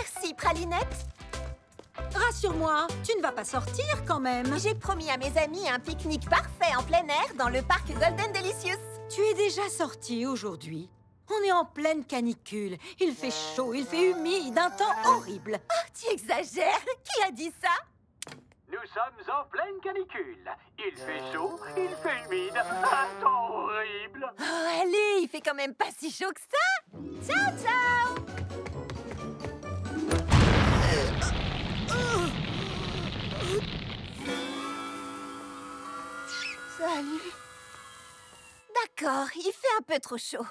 Merci, Pralinette. Rassure-moi, tu ne vas pas sortir quand même. J'ai promis à mes amis un pique-nique parfait en plein air dans le parc Golden Delicious. Tu es déjà sorti aujourd'hui. On est en pleine canicule. Il fait chaud, il fait humide, un temps horrible. Oh, tu exagères. Qui a dit ça? Nous sommes en pleine canicule. Il fait chaud, il fait humide, un temps horrible. Oh, allez, il fait quand même pas si chaud que ça. Ciao, ciao. Salut. D'accord, il fait un peu trop chaud.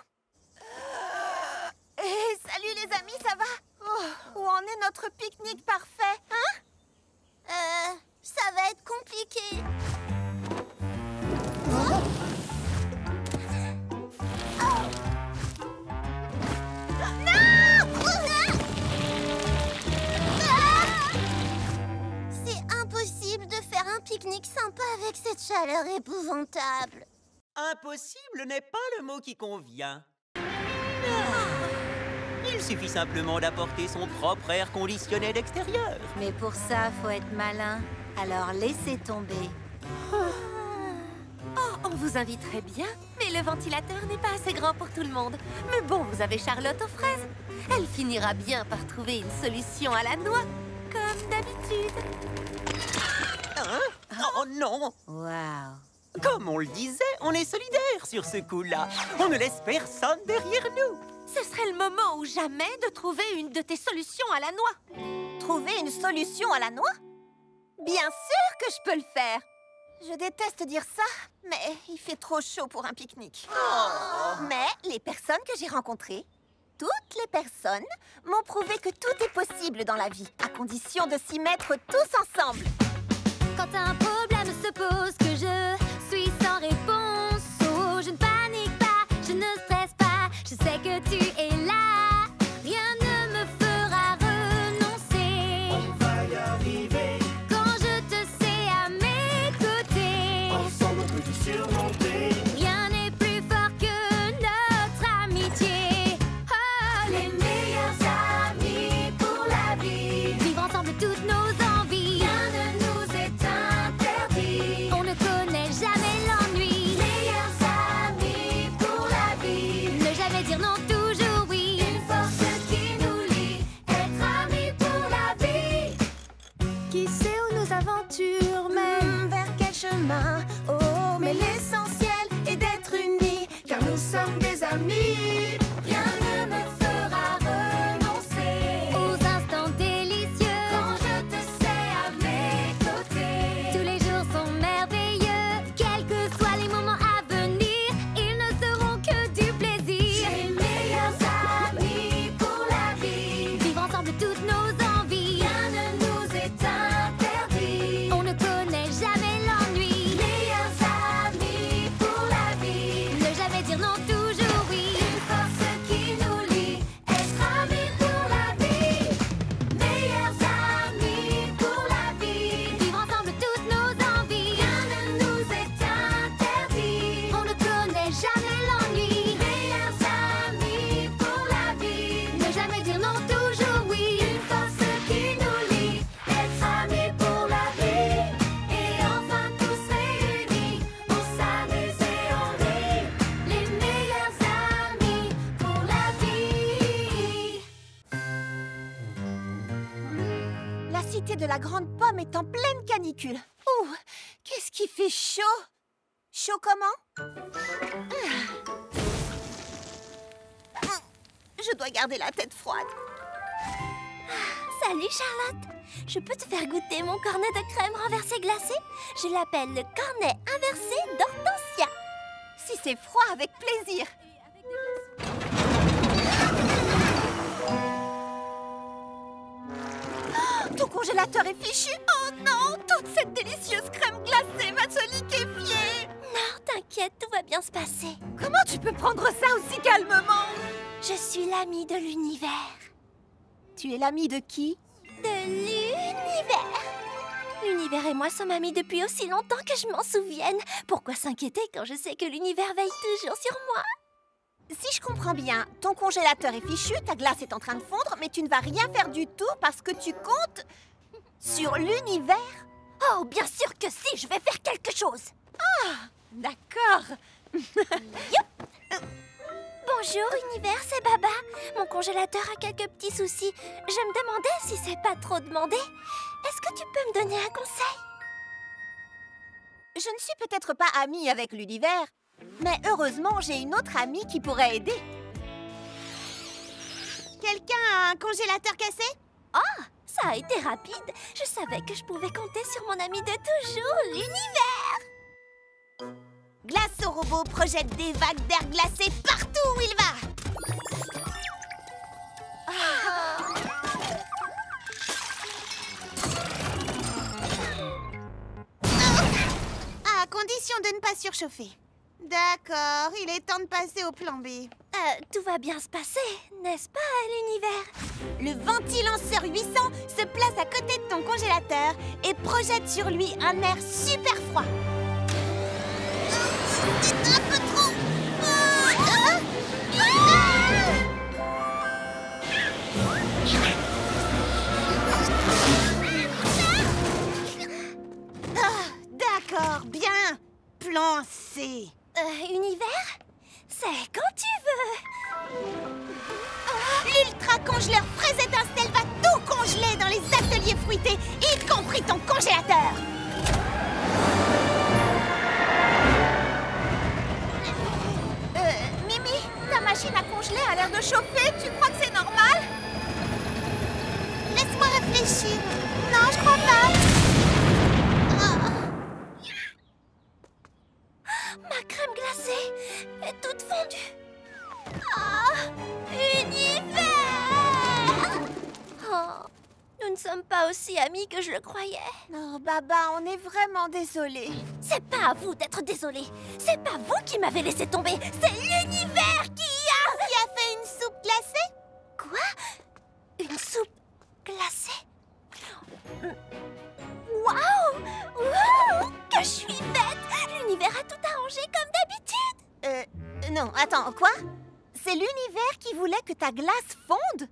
Salut les amis, ça va? Oh, où en est notre pique-nique parfait, hein? Ça va être compliqué. C'est impossible de faire un pique-nique sympa avec cette chaleur épouvantable. Impossible n'est pas le mot qui convient. Il suffit simplement d'apporter son propre air conditionnel extérieur. Mais pour ça, faut être malin. Alors laissez tomber. Oh, on vous inviterait bien, mais le ventilateur n'est pas assez grand pour tout le monde. Mais bon, vous avez Charlotte aux fraises. Elle finira bien par trouver une solution à la noix, comme d'habitude. Hein? Oh non! Waouh! Comme on le disait, on est solidaires sur ce coup-là. On ne laisse personne derrière nous. Ce serait le moment ou jamais de trouver une de tes solutions à la noix. Trouver une solution à la noix? Bien sûr que je peux le faire. Je déteste dire ça, mais il fait trop chaud pour un pique-nique. Mais les personnes que j'ai rencontrées, toutes les personnes, m'ont prouvé que tout est possible dans la vie, à condition de s'y mettre tous ensemble. Quand un problème se pose, que je suis sans réponse, oh, je ne panique pas, je ne stresse pas, je sais que tu es là, rien ne me fera renoncer. On va y arriver. Quand je te sais à mes côtés, Ensemble on peut tout surmonter. rien n'est plus fort que notre amitié. Oh, les meilleurs amis pour la vie, vivre ensemble toutes nos envies, rien ne nous est interdit. On ne connaît jamais l'ennui. Meilleurs amis pour la vie, ne jamais dire non, toujours oui. Une force qui nous lie, être amis pour la vie. Qui sait où nos aventures mènent? Vers quel chemin? Oh, mais l'essentiel est d'être unis, car nous sommes des amis. Rien ne me fera renoncer aux instants délicieux. Quand je te sais à mes côtés, tous les jours sont merveilleux. Quels que soient les moments à venir, ils ne seront que du plaisir. Les meilleurs amis pour la vie, vivre ensemble toutes nos envies, rien ne nous est interdit. On ne connaît jamais l'ennui. Meilleurs amis pour la vie, ne jamais dire non, toujours oui. Une force qui nous lie, être amis pour la vie. Meilleurs amis pour la vie, vivre ensemble toutes nos envies, rien ne nous est interdit. On ne connaît jamais l'ennui. Meilleurs amis pour la vie, ne jamais dire non, toujours oui. Une force qui nous lie, être amis pour la vie. Et enfin tous réunis, on s'amuse et on rit. Les meilleurs amis pour la vie. La cité de la Grande Pomme est en pleine canicule. Ouh, qu'est-ce qui fait chaud? Chaud comment? Je dois garder la tête froide. Salut Charlotte, je peux te faire goûter mon cornet de crème renversée glacée? Je l'appelle le cornet inversé d'Hortensia. Si c'est froid, avec plaisir. Ton congélateur est fichu. Oh non, toute cette délicieuse crème glacée va se liquéfier. Non, t'inquiète, tout va bien se passer. Comment tu peux prendre ça aussi calmement? Je suis l'amie de l'univers. Tu es l'ami de qui? De l'univers. L'univers et moi sommes amis depuis aussi longtemps que je m'en souvienne. Pourquoi s'inquiéter quand je sais que l'univers veille toujours sur moi? Si je comprends bien, ton congélateur est fichu, ta glace est en train de fondre, mais tu ne vas rien faire du tout parce que tu comptes sur l'univers. Oh, bien sûr que si, je vais faire quelque chose. D'accord. Bonjour, univers, c'est Baba. Mon congélateur a quelques petits soucis. Je me demandais si c'est pas trop demandé. Est-ce que tu peux me donner un conseil? Je ne suis peut-être pas amie avec l'univers, mais heureusement, j'ai une autre amie qui pourrait aider. Quelqu'un a un congélateur cassé? Ça a été rapide. Je savais que je pouvais compter sur mon ami de toujours, l'univers. Glace au robot projette des vagues d'air glacé partout où il va. À condition de ne pas surchauffer. D'accord, il est temps de passer au plan B. Tout va bien se passer, n'est-ce pas, l'univers? Le ventilanceur 800 se place à côté de ton congélateur et projette sur lui un air super froid. C'est un peu trop. D'accord, bien. Plan C. Univers? C'est quand tu veux. L'ultra congéleur fraise étincelle va tout congeler dans les ateliers fruités, y compris ton congélateur. Mimi, ta machine à congeler a l'air de chauffer. Tu crois que c'est normal? Laisse-moi réfléchir. Non, je crois pas. Ma crème glacée est toute fondue. Univers! Oh, nous ne sommes pas aussi amis que je le croyais. Non, Baba, on est vraiment désolés. C'est pas à vous d'être désolé. C'est pas vous qui m'avez laissé tomber. C'est l'univers qui a fait une soupe glacée? Quoi? Une soupe glacée? Waouh! Waouh! Que je suis bête! L'univers a tout arrangé comme d'habitude. Non, attends, quoi? C'est l'univers qui voulait que ta glace fonde?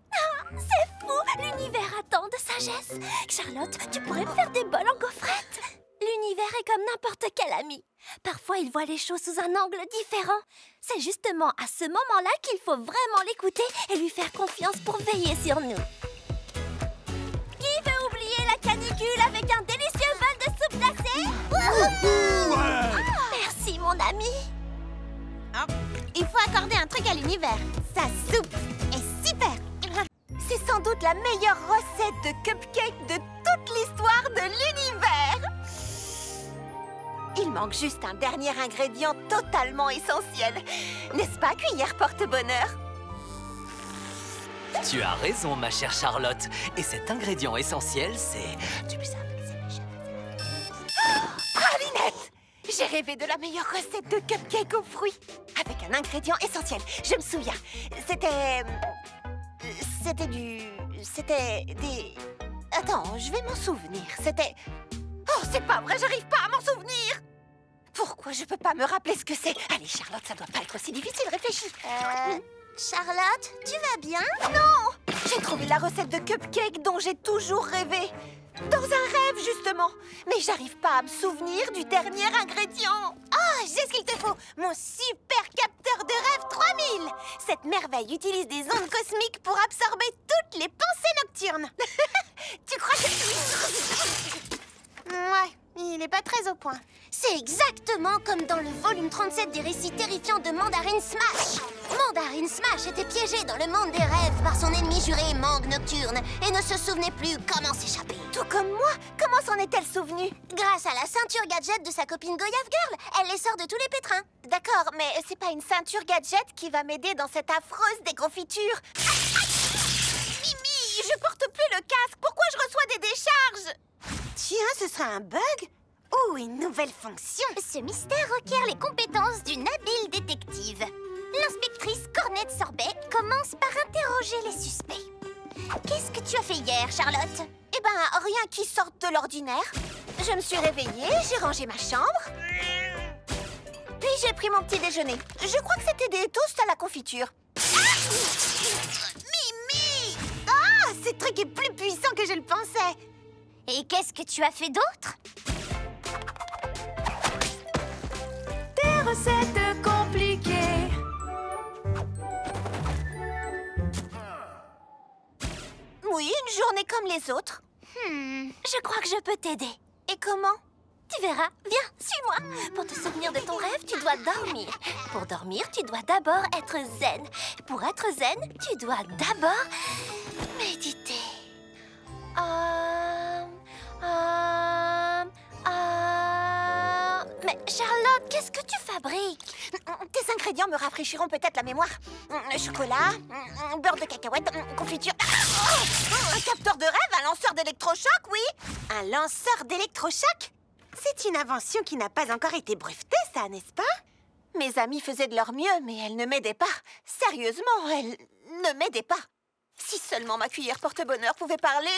C'est fou! L'univers a tant de sagesse. Charlotte, tu pourrais me faire des bols en gaufrette. L'univers est comme n'importe quel ami. Parfois, il voit les choses sous un angle différent. C'est justement à ce moment-là qu'il faut vraiment l'écouter et lui faire confiance pour veiller sur nous. Qui veut oublier la canicule avec un délicieux bol de soupe glacée? Merci, mon ami. Il faut accorder un truc à l'univers. Sa soupe est super. C'est sans doute la meilleure recette de cupcake de toute l'histoire de l'univers. Il manque juste un dernier ingrédient totalement essentiel. N'est-ce pas, cuillère porte-bonheur? Tu as raison, ma chère Charlotte. Et cet ingrédient essentiel, c'est... Pralinette! J'ai rêvé de la meilleure recette de cupcake aux fruits. Avec un ingrédient essentiel. Je me souviens. C'était des... Attends, je vais m'en souvenir. C'était... Oh, c'est pas vrai, j'arrive pas à m'en souvenir. Pourquoi je peux pas me rappeler ce que c'est? Allez, Charlotte, ça doit pas être aussi difficile, réfléchis. Charlotte, tu vas bien? Non! J'ai trouvé la recette de cupcake dont j'ai toujours rêvé. Dans un rêve, justement. Mais j'arrive pas à me souvenir du dernier ingrédient. Ah, j'ai ce qu'il te faut. Mon super capteur de rêve 3000. Cette merveille utilise des ondes cosmiques pour absorber toutes les pensées nocturnes. Tu crois que... Ouais, il est pas très au point. C'est exactement comme dans le volume 37 des récits terrifiants de Mandarin Smash. Mandarin Smash était piégé dans le monde des rêves par son ennemi juré Mangue Nocturne et ne se souvenait plus comment s'échapper. Tout comme moi. Comment s'en est-elle souvenue? Grâce à la ceinture gadget de sa copine Goyave Girl, elle les sort de tous les pétrins. D'accord, mais c'est pas une ceinture gadget qui va m'aider dans cette affreuse déconfiture. Mimi, je porte plus le casque. Pourquoi je reçois des décharges? Tiens, ce sera un bug ou une nouvelle fonction? Ce mystère requiert les compétences d'une habile détective. L'inspectrice Cornette Sorbet commence par interroger les suspects. Qu'est-ce que tu as fait hier, Charlotte? Eh ben, rien qui sorte de l'ordinaire. Je me suis réveillée, j'ai rangé ma chambre. Puis j'ai pris mon petit déjeuner. Je crois que c'était des toasts à la confiture. Mimi! Ah, ce truc est plus puissant que je le pensais. Et qu'est-ce que tu as fait d'autre? Des recettes compliquées. Oui, une journée comme les autres. Je crois que je peux t'aider. Et comment? Tu verras. Viens, suis-moi. Pour te souvenir de ton rêve, tu dois dormir. Pour dormir, tu dois d'abord être zen. Pour être zen, tu dois d'abord méditer. Mais Charlotte, qu'est-ce que tu fabriques? Tes ingrédients me rafraîchiront peut-être la mémoire. Chocolat, beurre de cacahuète, confiture. Un capteur de rêve, un lanceur d'électrochoc, oui. Un lanceur d'électrochoc? C'est une invention qui n'a pas encore été brevetée, ça, n'est-ce pas? Mes amies faisaient de leur mieux, mais elles ne m'aidaient pas. Sérieusement, elles ne m'aidaient pas. Si seulement ma cuillère porte-bonheur pouvait parler,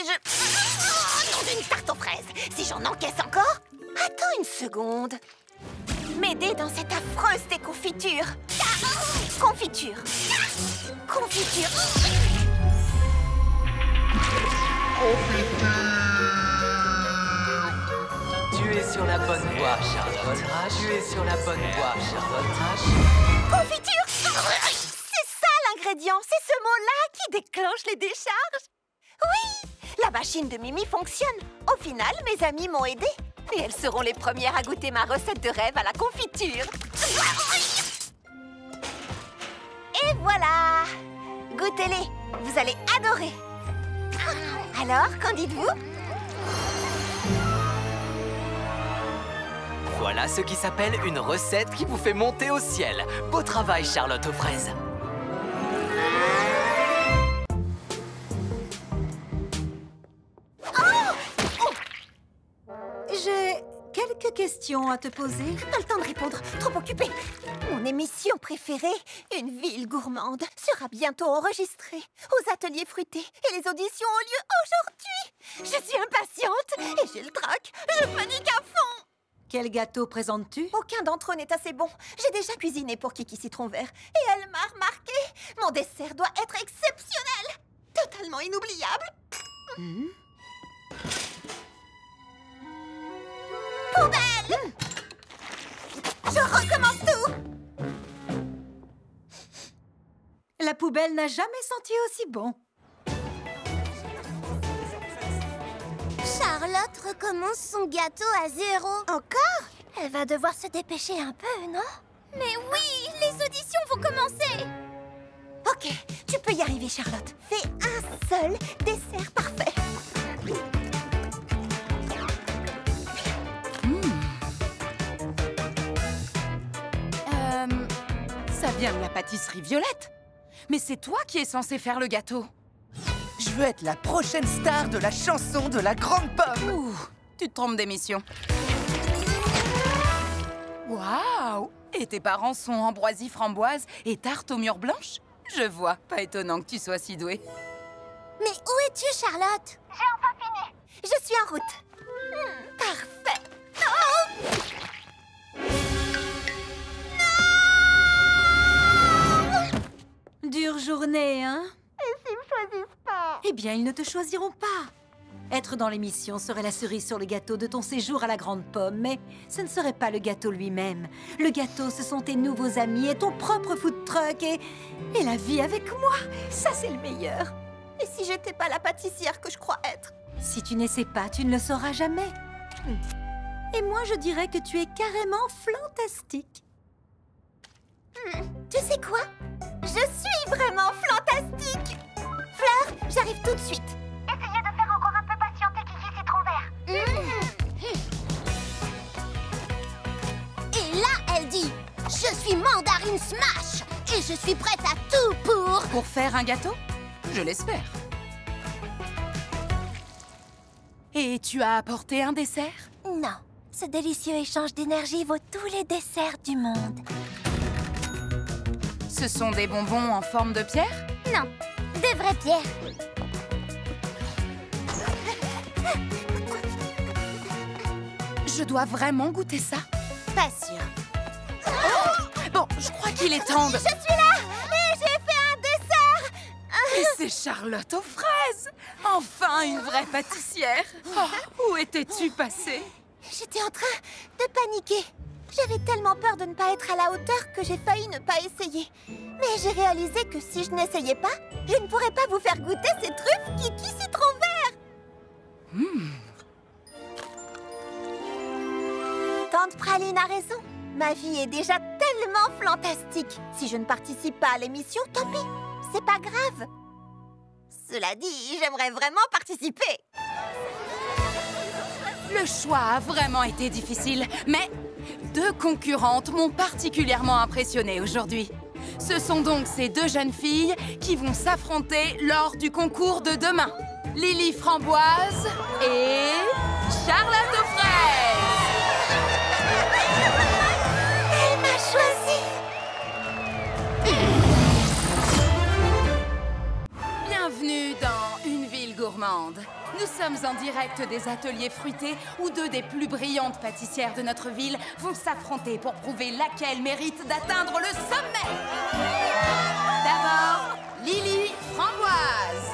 nom d'une tarte aux fraises! Si j'en encaisse encore? Attends une seconde. M'aider dans cette affreuse déconfiture. Confiture. Confiture. Tu es sur la bonne voie, Charlotte. Tu es sur la bonne voie, Charlotte. Confiture! C'est ça l'ingrédient, c'est ce mot-là qui déclenche les décharges. Oui, la machine de Mimi fonctionne. Au final, mes amies m'ont aidée. Et elles seront les premières à goûter ma recette de rêve à la confiture. Et voilà! Goûtez-les, vous allez adorer. Alors, qu'en dites-vous? Voilà ce qui s'appelle une recette qui vous fait monter au ciel. Beau travail, Charlotte aux fraises. J'ai quelques questions à te poser. Pas le temps de répondre, trop occupée. Mon émission préférée, Une ville gourmande, sera bientôt enregistrée aux ateliers fruités et les auditions ont lieu aujourd'hui. Je suis impatiente et j'ai le trac. Je panique à fond. Quel gâteau présentes-tu? Aucun d'entre eux n'est assez bon. J'ai déjà cuisiné pour Kiki Citron Vert et elle m'a remarqué. Mon dessert doit être exceptionnel, totalement inoubliable. Poubelle! Je recommence tout. La poubelle n'a jamais senti aussi bon. Charlotte recommence son gâteau à 0. Encore? Elle va devoir se dépêcher un peu, non? Mais oui, les auditions vont commencer. Ok, tu peux y arriver, Charlotte. Fais un seul dessert parfait. Ça vient de la pâtisserie Violette. Mais c'est toi qui es censé faire le gâteau. Je veux être la prochaine star de la chanson de la grande pomme. Ouh, tu te trompes d'émission. Waouh! Et tes parents sont ambroisie framboise et tarte aux mûres blanches? Je vois, pas étonnant que tu sois si douée. Mais où es-tu, Charlotte? J'ai enfin fini. Je suis en route. Parfait. Oh! Dure journée, hein? Et s'ils me choisissent pas? Eh bien, ils ne te choisiront pas. Être dans l'émission serait la cerise sur le gâteau de ton séjour à la Grande Pomme, mais ce ne serait pas le gâteau lui-même. Le gâteau, ce sont tes nouveaux amis et ton propre food truck et la vie avec moi. Ça, c'est le meilleur. Et si j'étais pas la pâtissière que je crois être? Si tu n'essaies pas, tu ne le sauras jamais. Et moi, je dirais que tu es carrément fantastique. Tu sais quoi? Je suis vraiment fantastique. Fleur, j'arrive tout de suite. Essayez de faire encore un peu patienter Kiki Citron Vert. Et là, elle dit « Je suis Mandarine Smash et je suis prête à tout pour... » Pour faire un gâteau? Je l'espère. Et tu as apporté un dessert? Non, ce délicieux échange d'énergie vaut tous les desserts du monde. Ce sont des bonbons en forme de pierre? Non, de vraies pierres. Je dois vraiment goûter ça? Pas sûr. qu'il est temps de... Je suis là et j'ai fait un dessert. Et c'est Charlotte aux fraises! Enfin, une vraie pâtissière! Oh, où étais-tu passée? J'étais en train de paniquer. J'avais tellement peur de ne pas être à la hauteur que j'ai failli ne pas essayer. Mais j'ai réalisé que si je n'essayais pas, je ne pourrais pas vous faire goûter ces truffes Kiki citron vert. Tante Praline a raison. Ma vie est déjà tellement fantastique. Si je ne participe pas à l'émission, tant pis. C'est pas grave. Cela dit, j'aimerais vraiment participer. Le choix a vraiment été difficile, mais 2 concurrentes m'ont particulièrement impressionnée aujourd'hui. Ce sont donc ces 2 jeunes filles qui vont s'affronter lors du concours de demain. Lily Framboise et Charlotte aux fraises. Elle m'a choisie. Bienvenue dans Une ville gourmande. Nous sommes en direct des ateliers fruités où 2 des plus brillantes pâtissières de notre ville vont s'affronter pour prouver laquelle mérite d'atteindre le sommet. D'abord, Lily Framboise.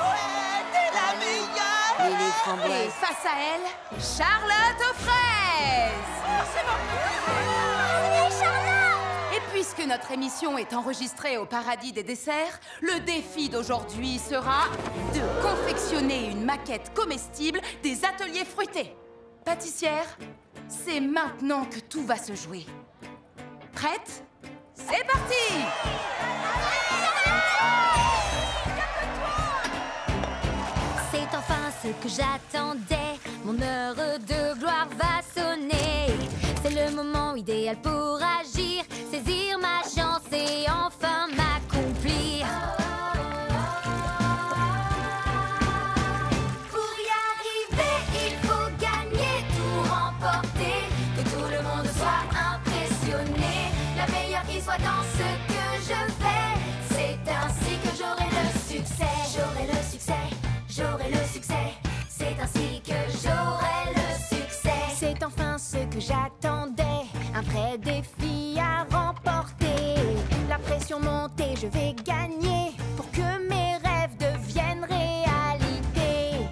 Ouais, t'es la meilleure! Lily Et Framboise. face à elle, Charlotte aux fraises. Et puisque notre émission est enregistrée au paradis des desserts, le défi d'aujourd'hui sera de confectionner une maquette comestible des ateliers fruités. Pâtissière, c'est maintenant que tout va se jouer. Prête? C'est parti! C'est enfin ce que j'attendais. Mon heure de gloire va sonner. C'est le moment idéal pour agir, saisir ma chance et enfin m'accomplir. Pour y arriver, il faut gagner, tout remporter, que tout le monde soit impressionné, la meilleure qui soit dans ce que je fais. C'est ainsi que j'aurai le succès. J'aurai le succès. J'aurai le succès, c'est ainsi que j'aurai le succès. C'est enfin ce que j'attendais, un vrai défi à remporter. La pression monte et je vais gagner pour que mes rêves deviennent réalité.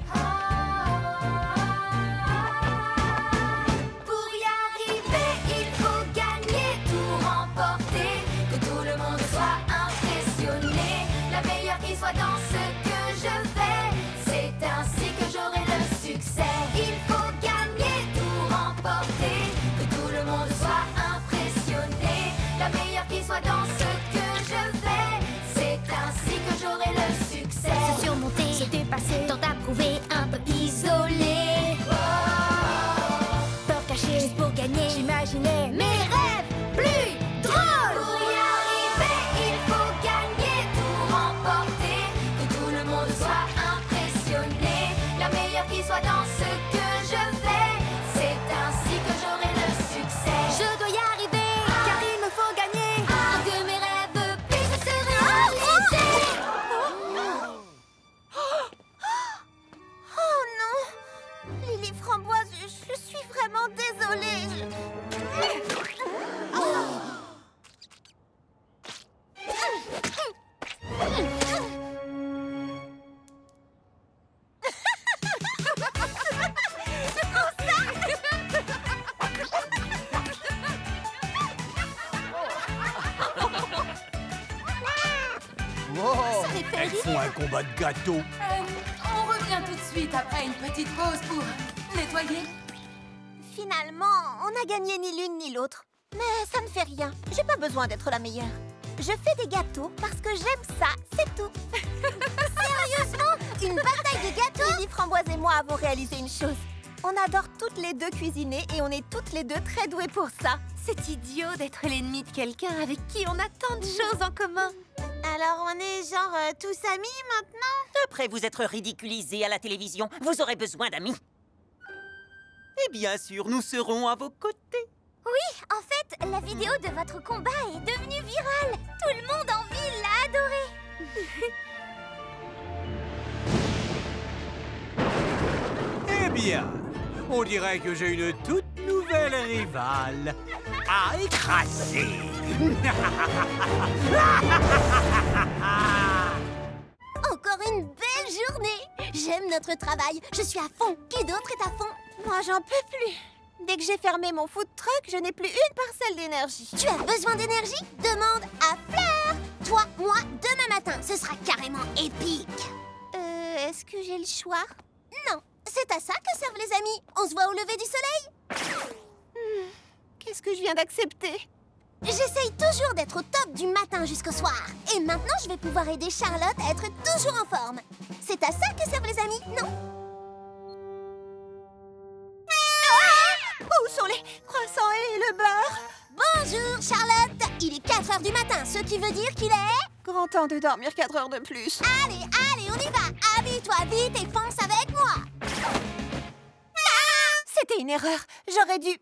Pour y arriver, il faut gagner, tout remporter, que tout le monde soit impressionné, la meilleure qui soit dans ce que je fais. C'est ainsi que j'aurai le succès. Il faut gagner, tout remporter, que tout le monde soit impressionné, la meilleure qui soit dans ce que je fais. C'est ainsi que j'aurai le succès. Se surmonter, se dépasser, tant à prouver, un peu isolé. Peur cachée, juste pour gagner, j'imaginais mes rêves plus drôles. Pour y arriver, il faut gagner, tout remporter, que tout le monde soit impressionné, la meilleure qui soit dans ce que je fais. C'est ainsi que j'aurai le succès. Je dois y arriver, car il me faut gagner, pour que mes rêves puissent se réaliser. Oh non! Lily Framboise, je suis vraiment désolée. Wow, les fait elles rire. font un combat de gâteaux. On revient tout de suite après une petite pause pour nettoyer. Finalement, on n'a gagné ni l'une ni l'autre. Mais ça ne fait rien. J'ai pas besoin d'être la meilleure. Je fais des gâteaux parce que j'aime ça, c'est tout. Sérieusement? Une bataille de gâteaux? Lily Framboise et moi avons réalisé une chose. On adore toutes les 2 cuisiner et on est toutes les 2 très douées pour ça. C'est idiot d'être l'ennemi de quelqu'un avec qui on a tant de choses en commun. Alors on est genre tous amis maintenant? Après vous être ridiculisés à la télévision, vous aurez besoin d'amis. Et bien sûr, nous serons à vos côtés. En fait, la vidéo de votre combat est devenue virale. Tout le monde en ville l'a adoré. Eh bien, on dirait que j'ai une toute nouvelle Quel rival à écraser. Encore une belle journée. J'aime notre travail. Je suis à fond. Qui d'autre est à fond? Moi, j'en peux plus. Dès que j'ai fermé mon food truck, je n'ai plus une parcelle d'énergie. Tu as besoin d'énergie? Demande à Fleur. Toi, moi, demain matin, ce sera carrément épique. Est-ce que j'ai le choix? Non, c'est à ça que servent les amis. On se voit au lever du soleil. Qu'est-ce que je viens d'accepter? J'essaye toujours d'être au top du matin jusqu'au soir. Et maintenant, je vais pouvoir aider Charlotte à être toujours en forme. C'est à ça que servent les amis, non? Où sont les croissants et le beurre? Bonjour, Charlotte. Il est 4 heures du matin, ce qui veut dire qu'il est... Grand temps de dormir 4 heures de plus. Allez, on y va. Habille-toi vite et fonce avec moi. C'était une erreur. J'aurais dû...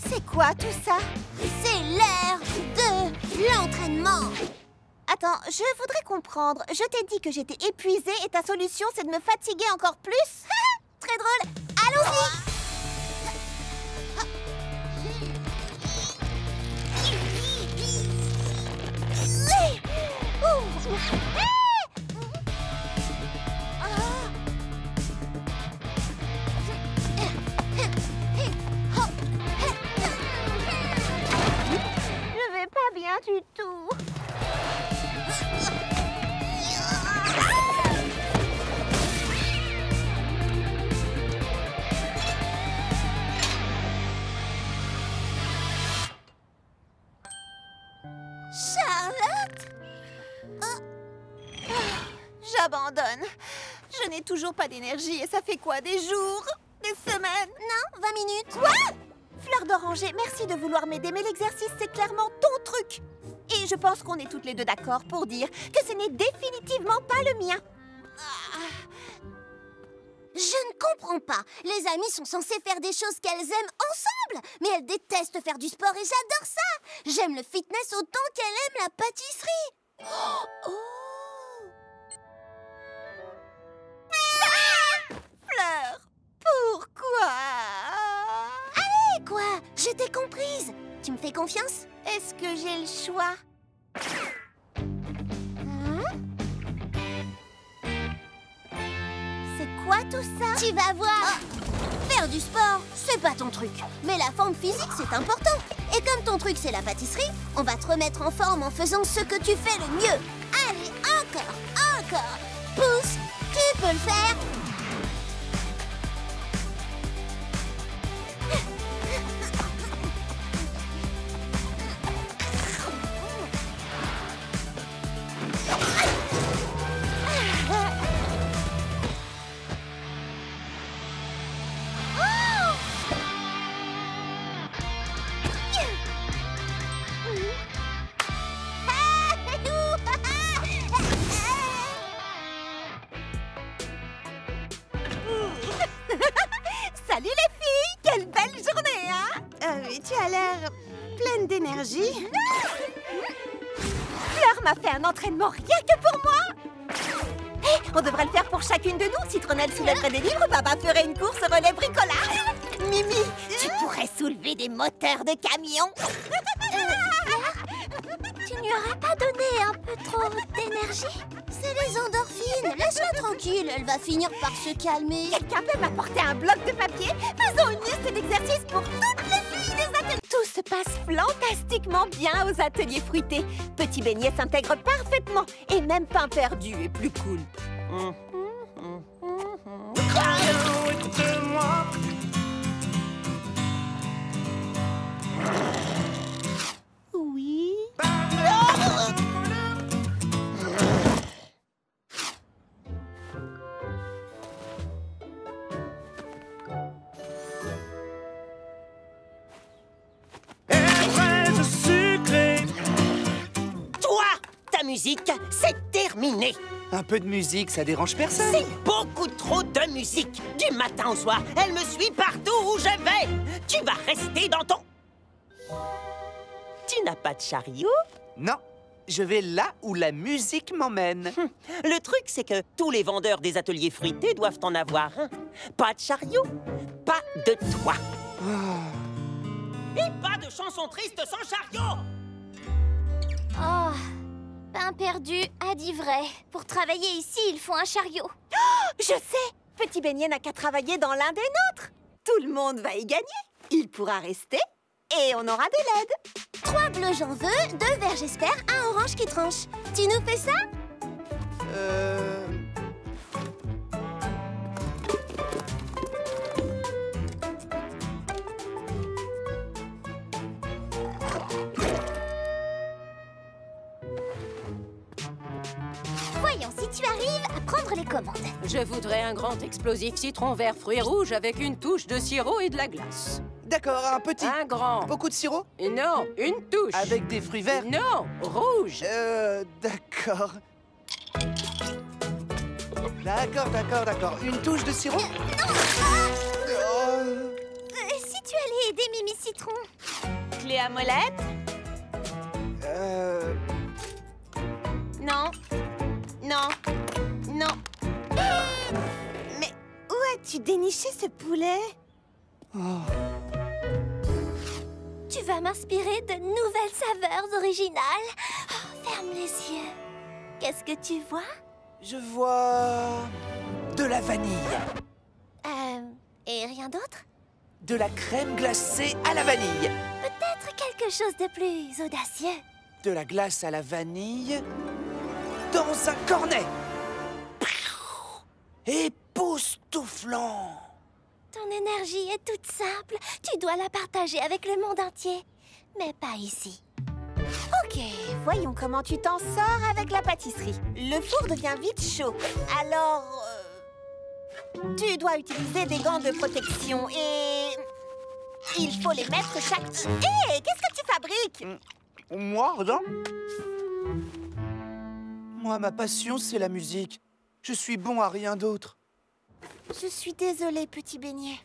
C'est quoi tout ça? C'est l'heure de l'entraînement. Attends, je voudrais comprendre. Je t'ai dit que j'étais épuisée et ta solution, c'est de me fatiguer encore plus? Très drôle. Allons-y. Je vais pas bien du tout. Charlotte? J'abandonne. Je n'ai toujours pas d'énergie et ça fait quoi? Des jours? Des semaines? Non, 20 minutes. Quoi? Fleur d'oranger, merci de vouloir m'aider, mais l'exercice, c'est clairement ton truc. Et je pense qu'on est toutes les deux d'accord pour dire que ce n'est définitivement pas le mien. Je ne comprends pas. Les amies sont censées faire des choses qu'elles aiment ensemble. Mais elles détestent faire du sport et j'adore ça. J'aime le fitness autant qu'elle aime la pâtisserie. Fleur, pourquoi? Allez, quoi? Je t'ai comprise. Tu me fais confiance? Est-ce que j'ai le choix? C'est quoi tout ça? Tu vas voir. Faire du sport, c'est pas ton truc. Mais la forme physique, c'est important. Et comme ton truc, c'est la pâtisserie, on va te remettre en forme en faisant ce que tu fais le mieux. Allez, encore. Pousse, tu peux le faire. Salut les filles! Quelle belle journée, hein? Oui, tu as l'air pleine d'énergie. Fleur m'a fait un entraînement rien que pour moi. Hé, on devrait le faire pour chacune de nous. Citronnelle soulèverait des livres, Papa ferait une course relais bricolage. Mimi, tu pourrais soulever des moteurs de camion. Tu n'y aurais pas donné un peu trop d'énergie? C'est les endorphines. Laisse-la tranquille, elle va finir par se calmer. Quelqu'un peut m'apporter un bloc de papier? Faisons une liste d'exercices pour toutes les filles des ateliers. Tout se passe fantastiquement bien aux ateliers fruités. Petit beignet s'intègre parfaitement. Et même pain perdu est plus cool. Oui. Toi, ta musique, c'est terminé. Un peu de musique, ça dérange personne. C'est beaucoup trop de musique. Du matin au soir, elle me suit partout où je vais. Tu vas rester dans ton... Tu n'as pas de chariot? Non. Je vais là où la musique m'emmène. Le truc, c'est que tous les vendeurs des ateliers fruités doivent en avoir un. Pas de chariot, pas de toit. Et pas de chanson triste sans chariot. Oh, pain perdu a dit vrai. Pour travailler ici, il faut un chariot. Je sais! Petit Beignet n'a qu'à travailler dans l'un des nôtres. Tout le monde va y gagner. Il pourra rester et on aura de l'aide. 3 bleus j'en veux, 2 verts j'espère, 1 orange qui tranche. Tu nous fais ça? Voyons si tu arrives à prendre les commandes. Je voudrais un grand explosif citron vert fruits rouges avec une touche de sirop et de la glace. D'accord, un petit. Un grand. Beaucoup de sirop? Non, une touche. Avec des fruits verts? Non, rouge. D'accord. D'accord. Une touche de sirop? Si tu allais aider Mimi Citron. Clé à molette? Non. Mais où as-tu déniché ce poulet? Tu vas m'inspirer de nouvelles saveurs originales. Oh, ferme les yeux. Qu'est-ce que tu vois? Je vois... de la vanille. Et rien d'autre? De la crème glacée à la vanille. Peut-être quelque chose de plus audacieux. De la glace à la vanille... dans un cornet. Époustouflant. Ton énergie est toute simple. Tu dois la partager avec le monde entier. Mais pas ici. Ok, voyons comment tu t'en sors avec la pâtisserie. Le four devient vite chaud. Alors... tu dois utiliser des gants de protection et... il faut les mettre chaque... Hé, qu'est-ce que tu fabriques? Moi, rien. Moi, ma passion, c'est la musique. Je suis bon à rien d'autre. Je suis désolée, Petit Beignet.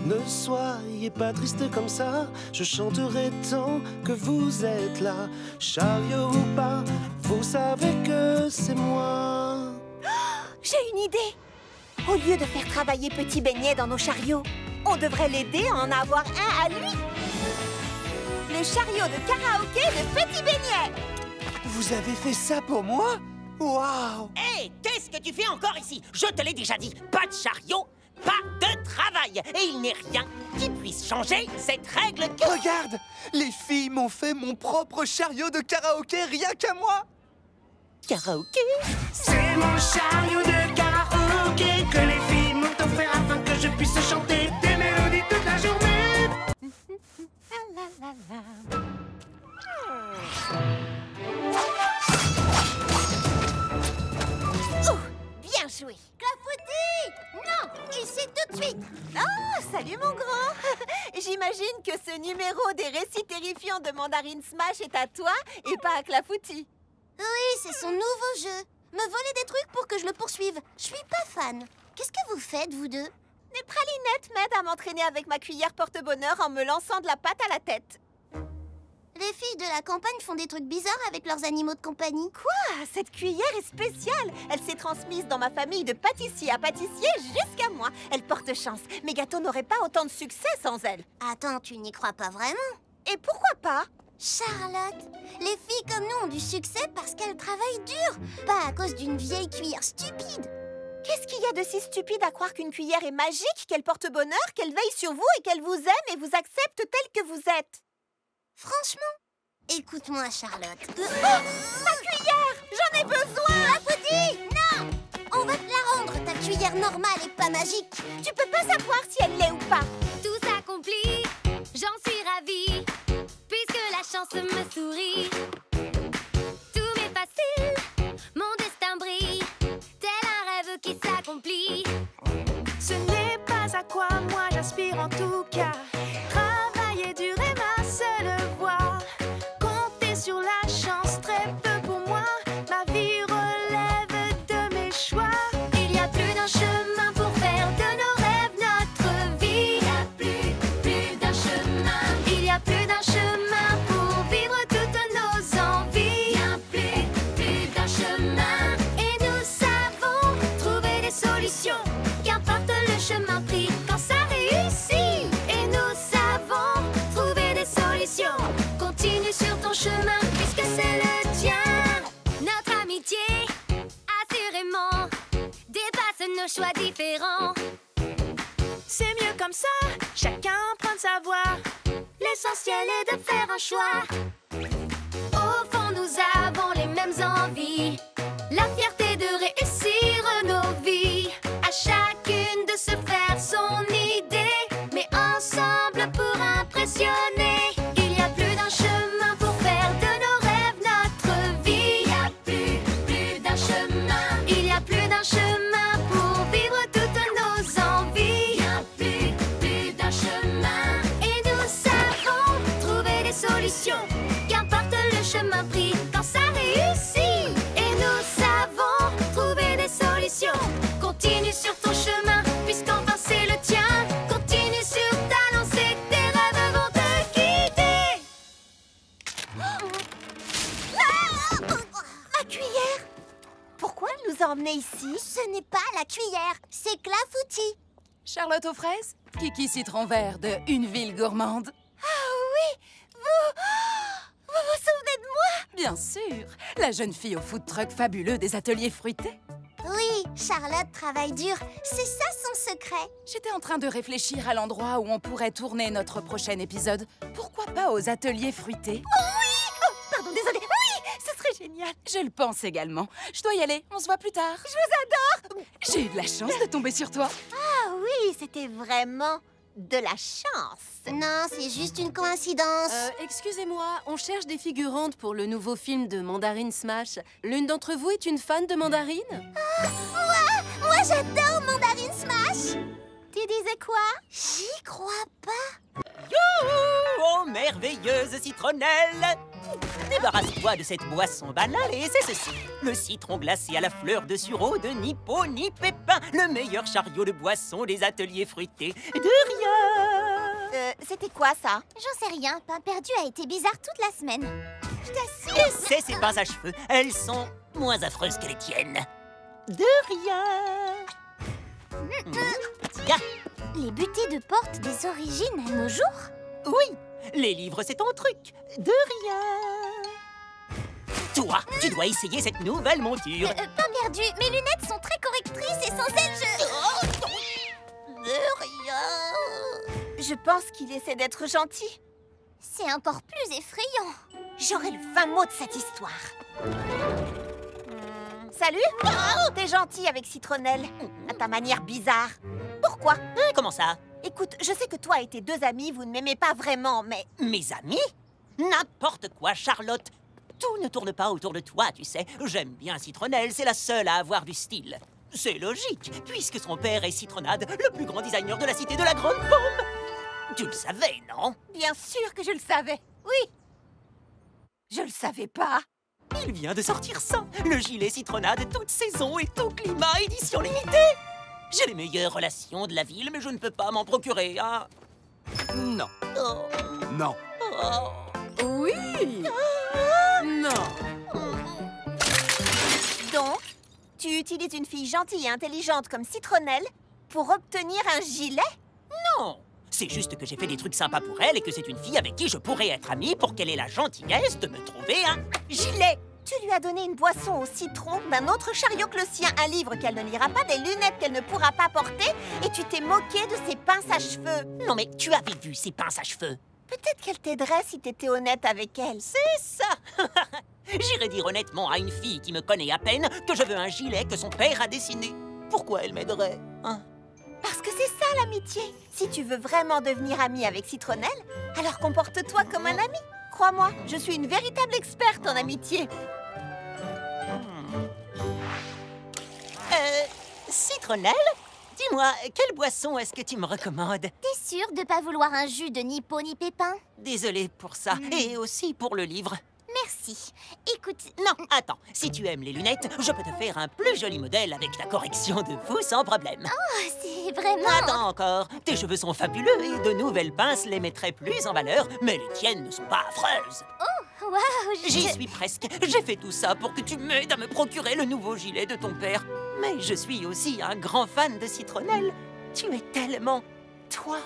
Ne soyez pas triste comme ça, je chanterai tant que vous êtes là. Chariot ou pas, vous savez que c'est moi. J'ai une idée. Au lieu de faire travailler Petit Beignet dans nos chariots, on devrait l'aider à en avoir un à lui. Le chariot de karaoké de Petit Beignet. Vous avez fait ça pour moi? Waouh! Hé, qu'est-ce que tu fais encore ici? Je te l'ai déjà dit, pas de chariot, pas de travail. Et il n'est rien qui puisse changer cette règle. Regarde! Les filles m'ont fait mon propre chariot de karaoké rien qu'à moi! Karaoké? C'est mon chariot de karaoké que les filles m'ont offert afin que je puisse chanter des mélodies toute la journée. Bien joué. Clafoutis! Non! Ici tout de suite! Oh, salut mon grand. J'imagine que ce numéro des récits terrifiants de Mandarine Smash est à toi et pas à Clafoutis. Oui, c'est son nouveau jeu. Me voler des trucs pour que je le poursuive. Je suis pas fan. Qu'est-ce que vous faites, vous deux? Les pralinettes m'aident à m'entraîner avec ma cuillère porte-bonheur en me lançant de la pâte à la tête. Les filles de la campagne font des trucs bizarres avec leurs animaux de compagnie. Quoi? Cette cuillère est spéciale. Elle s'est transmise dans ma famille de pâtissier à pâtissier jusqu'à moi. Elle porte chance. Mes gâteaux n'auraient pas autant de succès sans elle. Attends, tu n'y crois pas vraiment? Et pourquoi pas? Charlotte, les filles comme nous ont du succès parce qu'elles travaillent dur, pas à cause d'une vieille cuillère stupide. Qu'est-ce qu'il y a de si stupide à croire qu'une cuillère est magique, qu'elle porte bonheur, qu'elle veille sur vous et qu'elle vous aime et vous accepte tel que vous êtes? Franchement, écoute-moi, Charlotte. Ma cuillère! J'en ai besoin! Clafoutis! Non! On va te la rendre, ta cuillère normale et pas magique. Tu peux pas savoir si elle l'est ou pas. Tout s'accomplit, j'en suis ravie, puisque la chance me sourit. Tout m'est facile, mon destin brille, tel un rêve qui s'accomplit. Ce n'est pas à quoi moi j'aspire en tout cas. Travailler dur est ma seule voie. Compter sur la chance, très peu pour moi. Ma vie relève de mes choix. Il y a plus d'un chemin pour faire de nos rêves notre vie. Il y a plus d'un chemin. Il y a plus d'un chemin pour vivre tout nos choix différents. C'est mieux comme ça, chacun prend sa voie. L'essentiel est de faire un choix. Au fond, nous avons les mêmes envies. La fierté de réussir nos vies. À chacune de se faire son idée. Mais ensemble pour impressionner. Il y a plus d'un chemin pour faire de nos rêves notre vie. Il y a plus d'un chemin. Il y a plus d'un chemin pour vivre toutes nos envies. Il y a plus d'un chemin. Et nous savons trouver des solutions. Qu'importe le chemin pris, quand ça réussit. Et nous savons trouver des solutions. Continue sur ton chemin, puisqu'enfin c'est le tien. Continue sur ta lancée, tes rêves vont te guider. Ma cuillère! Pourquoi elle nous a emmenés ici? Ce n'est pas la cuillère, c'est Clafoutis. Charlotte aux fraises, Kiki Citron Vert de Une ville gourmande. Ah oui, vous vous souvenez de moi? Bien sûr, la jeune fille au food truck fabuleux des ateliers fruités. Oui, Charlotte travaille dur, c'est ça son secret. J'étais en train de réfléchir à l'endroit où on pourrait tourner notre prochain épisode. Pourquoi pas aux ateliers fruités? Pardon, désolée. Oui, ce serait génial. Je le pense également. Je dois y aller, on se voit plus tard. Je vous adore. J'ai eu de la chance de tomber sur toi. Ah oui, c'était vraiment de la chance. Non, c'est juste une coïncidence. Excusez-moi, on cherche des figurantes pour le nouveau film de Mandarine Smash. L'une d'entre vous est une fan de Mandarine? Moi j'adore Mandarine Smash. Tu disais quoi? J'y crois pas. Youhou! Oh, merveilleuse citronnelle! Débarrasse-toi de cette boisson banale et c'est ceci. Le citron glacé à la fleur de sureau de ni peau ni pépin. Le meilleur chariot de boisson des ateliers fruités. De rien! C'était quoi ça? J'en sais rien, Pain Perdu a été bizarre toute la semaine. Je t'assure. Et c'est ces pinces à cheveux. Elles sont moins affreuses que les tiennes. De rien! Tiens! Les butées de porte des origines à nos jours? Oui, les livres, c'est ton truc. De rien. Toi, tu dois essayer cette nouvelle monture. Pain Perdu, mes lunettes sont très correctrices et sans elles, De rien. Je pense qu'il essaie d'être gentil. C'est encore plus effrayant. J'aurai le fin mot de cette histoire. Salut. T'es gentil avec Citronnelle, à ta manière bizarre. Pourquoi? Comment ça? Écoute, je sais que toi et tes deux amis, vous ne m'aimez pas vraiment, mais... Mes amis? N'importe quoi, Charlotte. Tout ne tourne pas autour de toi, tu sais. J'aime bien Citronnelle, c'est la seule à avoir du style. C'est logique, puisque son père est Citronnade, le plus grand designer de la cité de la Grande Pomme. Tu le savais, non? Bien sûr que je le savais, oui. Je le savais pas. Il vient de sortir ça, le gilet Citronnade, toute saison et tout climat, édition limitée. J'ai les meilleures relations de la ville, mais je ne peux pas m'en procurer, hein. Non. Oh. Non. Oh. Oui. Non. Donc, tu utilises une fille gentille et intelligente comme Citronnelle pour obtenir un gilet? Non. C'est juste que j'ai fait des trucs sympas pour elle et que c'est une fille avec qui je pourrais être amie pour qu'elle ait la gentillesse de me trouver un gilet. Tu lui as donné une boisson au citron, d'un autre chariot que le sien, un livre qu'elle ne lira pas, des lunettes qu'elle ne pourra pas porter, et tu t'es moqué de ses pinces à cheveux. Non mais tu avais vu ses pinces à cheveux? Peut-être qu'elle t'aiderait si t'étais honnête avec elle. C'est ça. J'irais dire honnêtement à une fille qui me connaît à peine que je veux un gilet que son père a dessiné. Pourquoi elle m'aiderait, hein? Parce que c'est ça l'amitié. Si tu veux vraiment devenir amie avec Citronnelle, alors comporte-toi comme un ami. Crois-moi, je suis une véritable experte en amitié. Citronnelle, dis-moi, quelle boisson est-ce que tu me recommandes? T'es sûre de pas vouloir un jus de ni peau ni pépin? Désolée pour ça, et aussi pour le livre. Merci. Écoute... Non, attends, si tu aimes les lunettes, je peux te faire un plus joli modèle avec ta correction de fou sans problème. Oh, c'est vraiment... Attends encore, tes cheveux sont fabuleux et de nouvelles pinces les mettraient plus en valeur, mais les tiennes ne sont pas affreuses. Oh, waouh, J'y suis presque. J'ai fait tout ça pour que tu m'aides à me procurer le nouveau gilet de ton père. Mais je suis aussi un grand fan de Citronnelle. Tu es tellement... toi.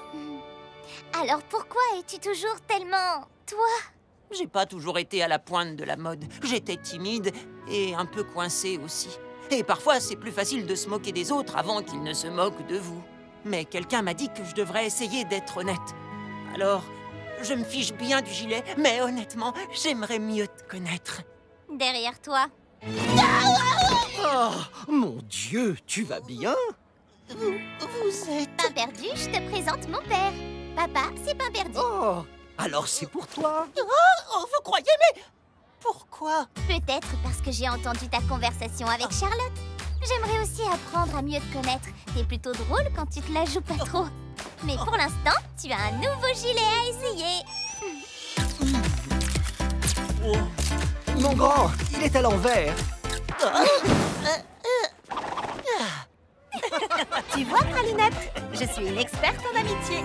Alors pourquoi es-tu toujours tellement... toi? J'ai pas toujours été à la pointe de la mode. J'étais timide et un peu coincée aussi. Et parfois, c'est plus facile de se moquer des autres avant qu'ils ne se moquent de vous. Mais quelqu'un m'a dit que je devrais essayer d'être honnête. Alors, je me fiche bien du gilet, mais honnêtement, j'aimerais mieux te connaître. Derrière toi. Oh, mon Dieu, tu vas bien? Vous êtes... Pain perdu, je te présente mon père. Papa, c'est Pain perdu. Oh, alors c'est pour toi? Oh, vous croyez, mais... Pourquoi? Peut-être parce que j'ai entendu ta conversation avec Charlotte. J'aimerais aussi apprendre à mieux te connaître. T'es plutôt drôle quand tu te la joues pas trop. Mais pour l'instant, tu as un nouveau gilet à essayer. Mon grand, il est à l'envers. Tu vois, Pralinette, je suis une experte en amitié.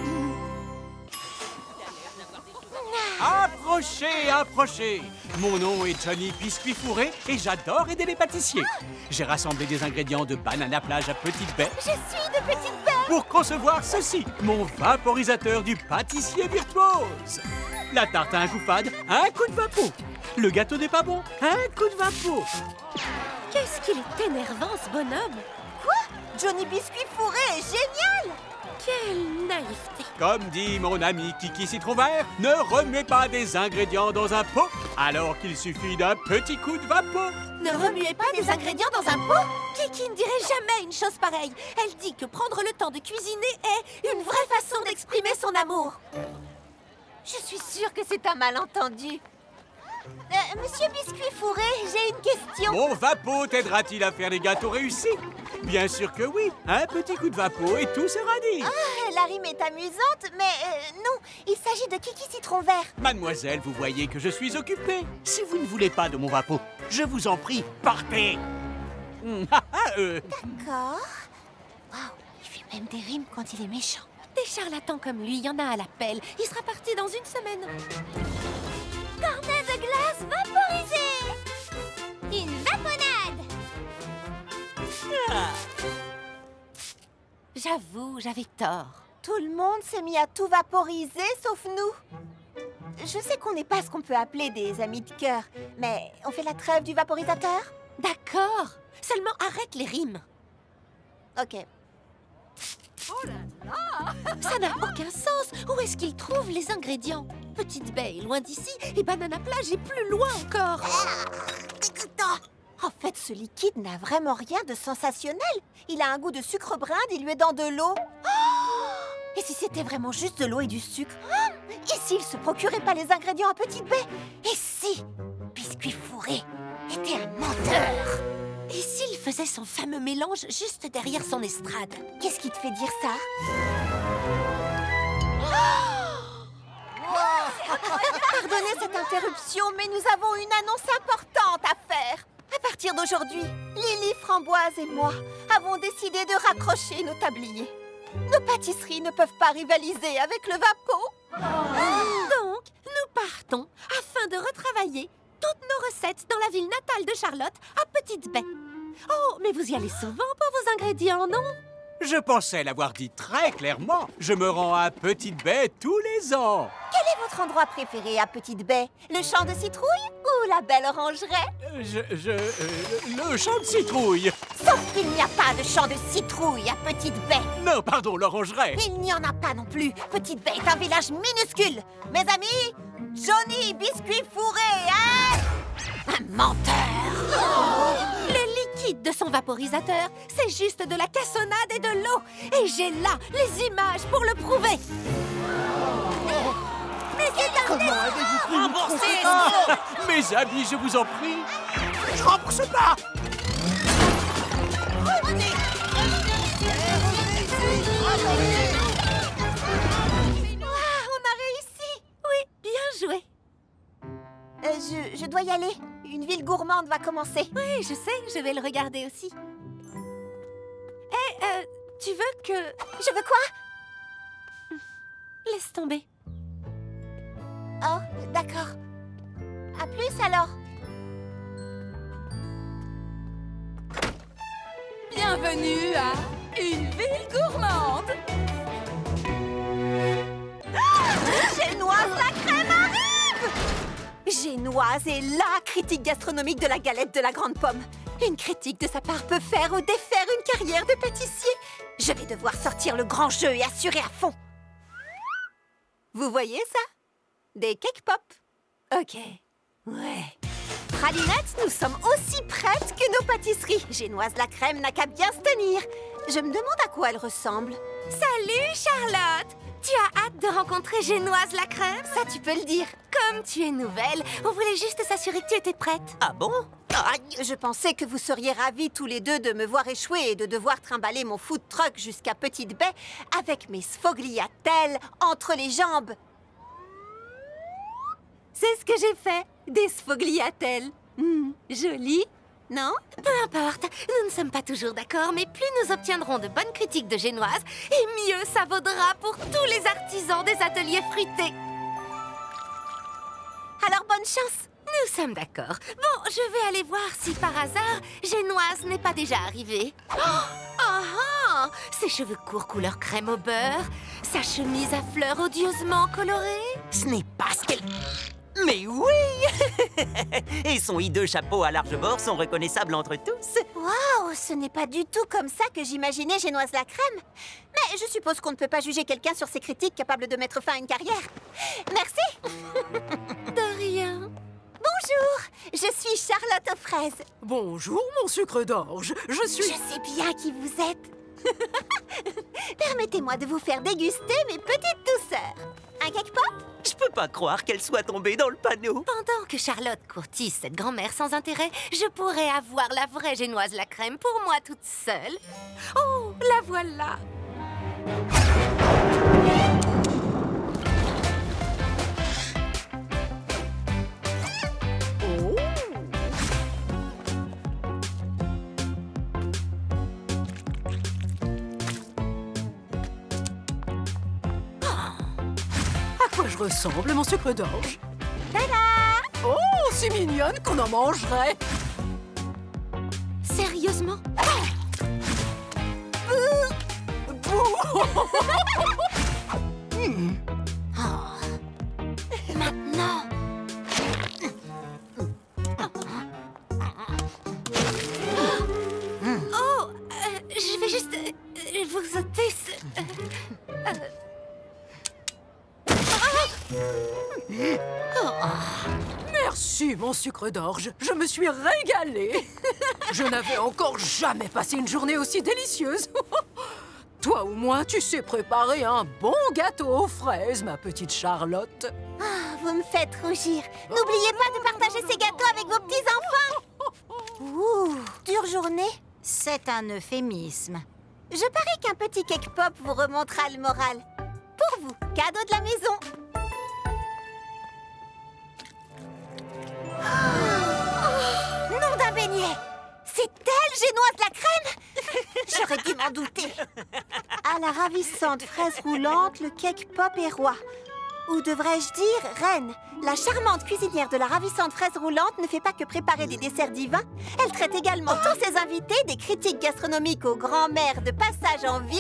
Approchez, approchez. Mon nom est Johnny Biscuit Fourré et j'adore aider les pâtissiers. J'ai rassemblé des ingrédients de banane à plage à Petite Baie Je suis de Petite Baie. pour concevoir ceci, mon vaporisateur du pâtissier virtuose. La tarte à un goût fade, un coup de vapeau. Le gâteau n'est pas bon, un coup de vapeau. Qu'est-ce qu'il est énervant, ce bonhomme! Quoi? Johnny Biscuit Fourré est génial. Quelle naïveté! Comme dit mon ami Kiki Citron Vert, ne remuez pas des ingrédients dans un pot alors qu'il suffit d'un petit coup de vapeau. Ne remuez pas des ingrédients dans un pot! Kiki ne dirait jamais une chose pareille. Elle dit que prendre le temps de cuisiner est une vraie façon d'exprimer son amour. Je suis sûre que c'est un malentendu. Monsieur Biscuit Fourré, j'ai une question. Mon vapeau t'aidera-t-il à faire des gâteaux réussis? Bien sûr que oui. Un petit coup de vapeau et tout sera dit. Ah, la rime est amusante, mais non, il s'agit de Kiki Citron Vert. Mademoiselle, vous voyez que je suis occupé. Si vous ne voulez pas de mon vapeau, je vous en prie, partez. D'accord. Waouh, il fait même des rimes quand il est méchant. Des charlatans comme lui, il y en a à l'appel. Il sera parti dans une semaine. Cornet de glace vaporisé. Une vaponade. J'avoue, j'avais tort. Tout le monde s'est mis à tout vaporiser, sauf nous. Je sais qu'on n'est pas ce qu'on peut appeler des amis de cœur, mais on fait la trêve du vaporisateur? D'accord. Seulement arrête les rimes. Ok. Ça n'a aucun sens. Où est-ce qu'il trouve les ingrédients? Petite Baie est loin d'ici et Banana Plage est plus loin encore. En fait, ce liquide n'a vraiment rien de sensationnel. Il a un goût de sucre brun dilué dans de l'eau. Et si c'était vraiment juste de l'eau et du sucre? Et s'il se procurait pas les ingrédients à Petite Baie? Et si Biscuit Fourré était un menteur? Et s'il faisait son fameux mélange juste derrière son estrade? Qu'est-ce qui te fait dire ça? Pardonnez cette interruption, mais nous avons une annonce importante à faire. À partir d'aujourd'hui, Lily, Framboise et moi avons décidé de raccrocher nos tabliers. Nos pâtisseries ne peuvent pas rivaliser avec le vapeau. Donc, nous partons afin de retravailler toutes nos recettes dans la ville natale de Charlotte, à Petite Baie. Oh, mais vous y allez souvent pour vos ingrédients, non? Je pensais l'avoir dit très clairement. Je me rends à Petite Baie tous les ans. Quel est votre endroit préféré à Petite Baie? Le champ de citrouille ou la belle orangeraie? Le champ de citrouille. Sauf qu'il n'y a pas de champ de citrouille à Petite Baie. Non, pardon, l'orangeraie. Il n'y en a pas non plus. Petite Baie est un village minuscule. Mes amis, Johnny Biscuit Fourré est un menteur. Le liquide de son vaporisateur, c'est juste de la cassonade et de l'eau. Et j'ai là les images pour le prouver. Mais c'est un... Comment avez-vous pu nous tromper? Ah, mes amis, je vous en prie. Je rembourse pas. On a réussi. Oui, bien joué. Je dois y aller. Une ville gourmande va commencer. Oui, je sais, je vais le regarder aussi. Hé, tu veux que... Je veux quoi? Laisse tomber. Oh, d'accord. À plus alors. Bienvenue à Une ville gourmande. Génoise, la crème arrive! Génoise est la critique gastronomique de la galette de la Grande Pomme. Une critique de sa part peut faire ou défaire une carrière de pâtissier. Je vais devoir sortir le grand jeu et assurer à fond. Vous voyez ça? Des cake pop. Ok. Ouais. Pralinette, nous sommes aussi prêtes que nos pâtisseries. Génoise la crème n'a qu'à bien se tenir. Je me demande à quoi elle ressemble. Salut, Charlotte! Tu as hâte de rencontrer Génoise la crème? Ça, tu peux le dire. Comme tu es nouvelle, on voulait juste s'assurer que tu étais prête. Ah bon? Je pensais que vous seriez ravis tous les deux de me voir échouer et de devoir trimballer mon food truck jusqu'à Petite Baie avec mes sfogliatelles entre les jambes. C'est ce que j'ai fait, des sfogliatelles. Joli, non? Peu importe, nous ne sommes pas toujours d'accord, mais plus nous obtiendrons de bonnes critiques de Génoise, et mieux ça vaudra pour tous les artisans des ateliers fruités. Alors bonne chance. Nous sommes d'accord. Bon, je vais aller voir si par hasard, Génoise n'est pas déjà arrivée. Ses cheveux courts couleur crème au beurre, sa chemise à fleurs odieusement colorée. Ce n'est pas ce qu'elle... Mais oui! Et son hideux chapeau à large bord sont reconnaissables entre tous. Waouh, ce n'est pas du tout comme ça que j'imaginais Génoise la crème. Mais je suppose qu'on ne peut pas juger quelqu'un sur ses critiques capables de mettre fin à une carrière. Merci. De rien. Bonjour, je suis Charlotte aux fraises. Bonjour, mon sucre d'orge. Je suis... Je sais bien qui vous êtes. Permettez-moi de vous faire déguster mes petites douceurs. Un cake pop? Je peux pas croire qu'elle soit tombée dans le panneau. Pendant que Charlotte courtise cette grand-mère sans intérêt, je pourrais avoir la vraie Génoise la crème pour moi toute seule. Oh, la voilà! À quoi je ressemble, mon sucre d'orge? Tada! Oh, c'est mignonne qu'on en mangerait. Sérieusement? Maintenant. Oh, je vais juste vous ôter ce... Merci, mon sucre d'orge. Je me suis régalée. Je n'avais encore jamais passé une journée aussi délicieuse. Toi ou moi, tu sais préparer un bon gâteau aux fraises, ma petite Charlotte. Ah, vous me faites rougir. N'oubliez pas de partager ces gâteaux avec vos petits-enfants. Ouh, dure journée. C'est un euphémisme. Je parie qu'un petit cake pop vous remontera le moral. Pour vous, cadeau de la maison. Oh, nom d'un beignet. C'est elle, Génoise la crème? J'aurais dû m'en douter. À la ravissante fraise roulante, le cake pop est roi. Ou devrais-je dire reine? La charmante cuisinière de la ravissante fraise roulante ne fait pas que préparer des desserts divins. Elle traite également tous ses invités, des critiques gastronomiques aux grands-mères de passage en ville,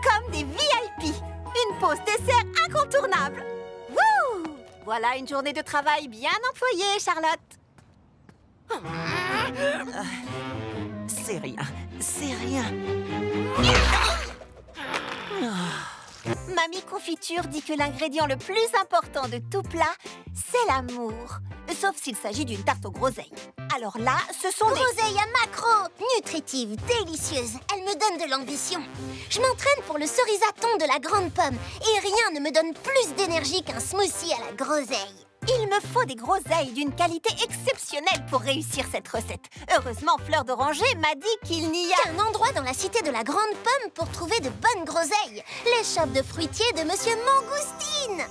comme des VIP. Une pause dessert incontournable. Wouh! Voilà une journée de travail bien employée, Charlotte. C'est rien, c'est rien. Mamie Confiture dit que l'ingrédient le plus important de tout plat, c'est l'amour. Sauf s'il s'agit d'une tarte aux groseilles. Alors là, ce sont Groseilles à macro, nutritive, délicieuse. Elle me donne de l'ambition. Je m'entraîne pour le cerisaton de la grande pomme. Et rien ne me donne plus d'énergie qu'un smoothie à la groseille. Il me faut des groseilles d'une qualité exceptionnelle pour réussir cette recette. Heureusement, Fleur d'Oranger m'a dit qu'il n'y a... Un endroit dans la cité de la grande pomme pour trouver de bonnes groseilles. L'échoppe de fruitier de Monsieur Mangoustine.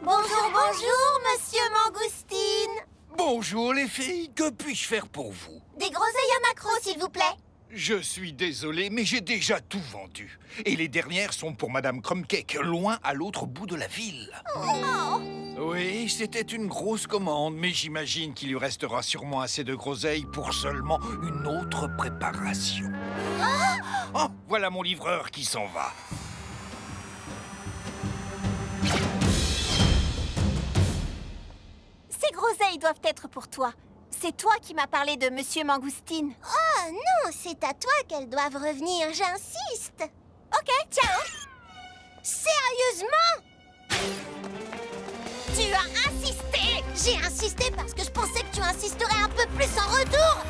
Bonjour, bonjour, Monsieur Mangoustine. Bonjour les filles, que puis-je faire pour vous? Des groseilles à macro, s'il vous plaît. Je suis désolé, mais j'ai déjà tout vendu. Et les dernières sont pour Madame Crumbcake, loin à l'autre bout de la ville. Oh. Oui, c'était une grosse commande, mais j'imagine qu'il lui restera sûrement assez de groseilles pour seulement une autre préparation. Oh, voilà mon livreur qui s'en va. Ces groseilles doivent être pour toi. c'est toi qui m'as parlé de Monsieur Mangoustine. Oh non, c'est à toi qu'elles doivent revenir, j'insiste. Ok, ciao. Sérieusement? Tu as insisté. J'ai insisté parce que je pensais que tu insisterais un peu plus en retour.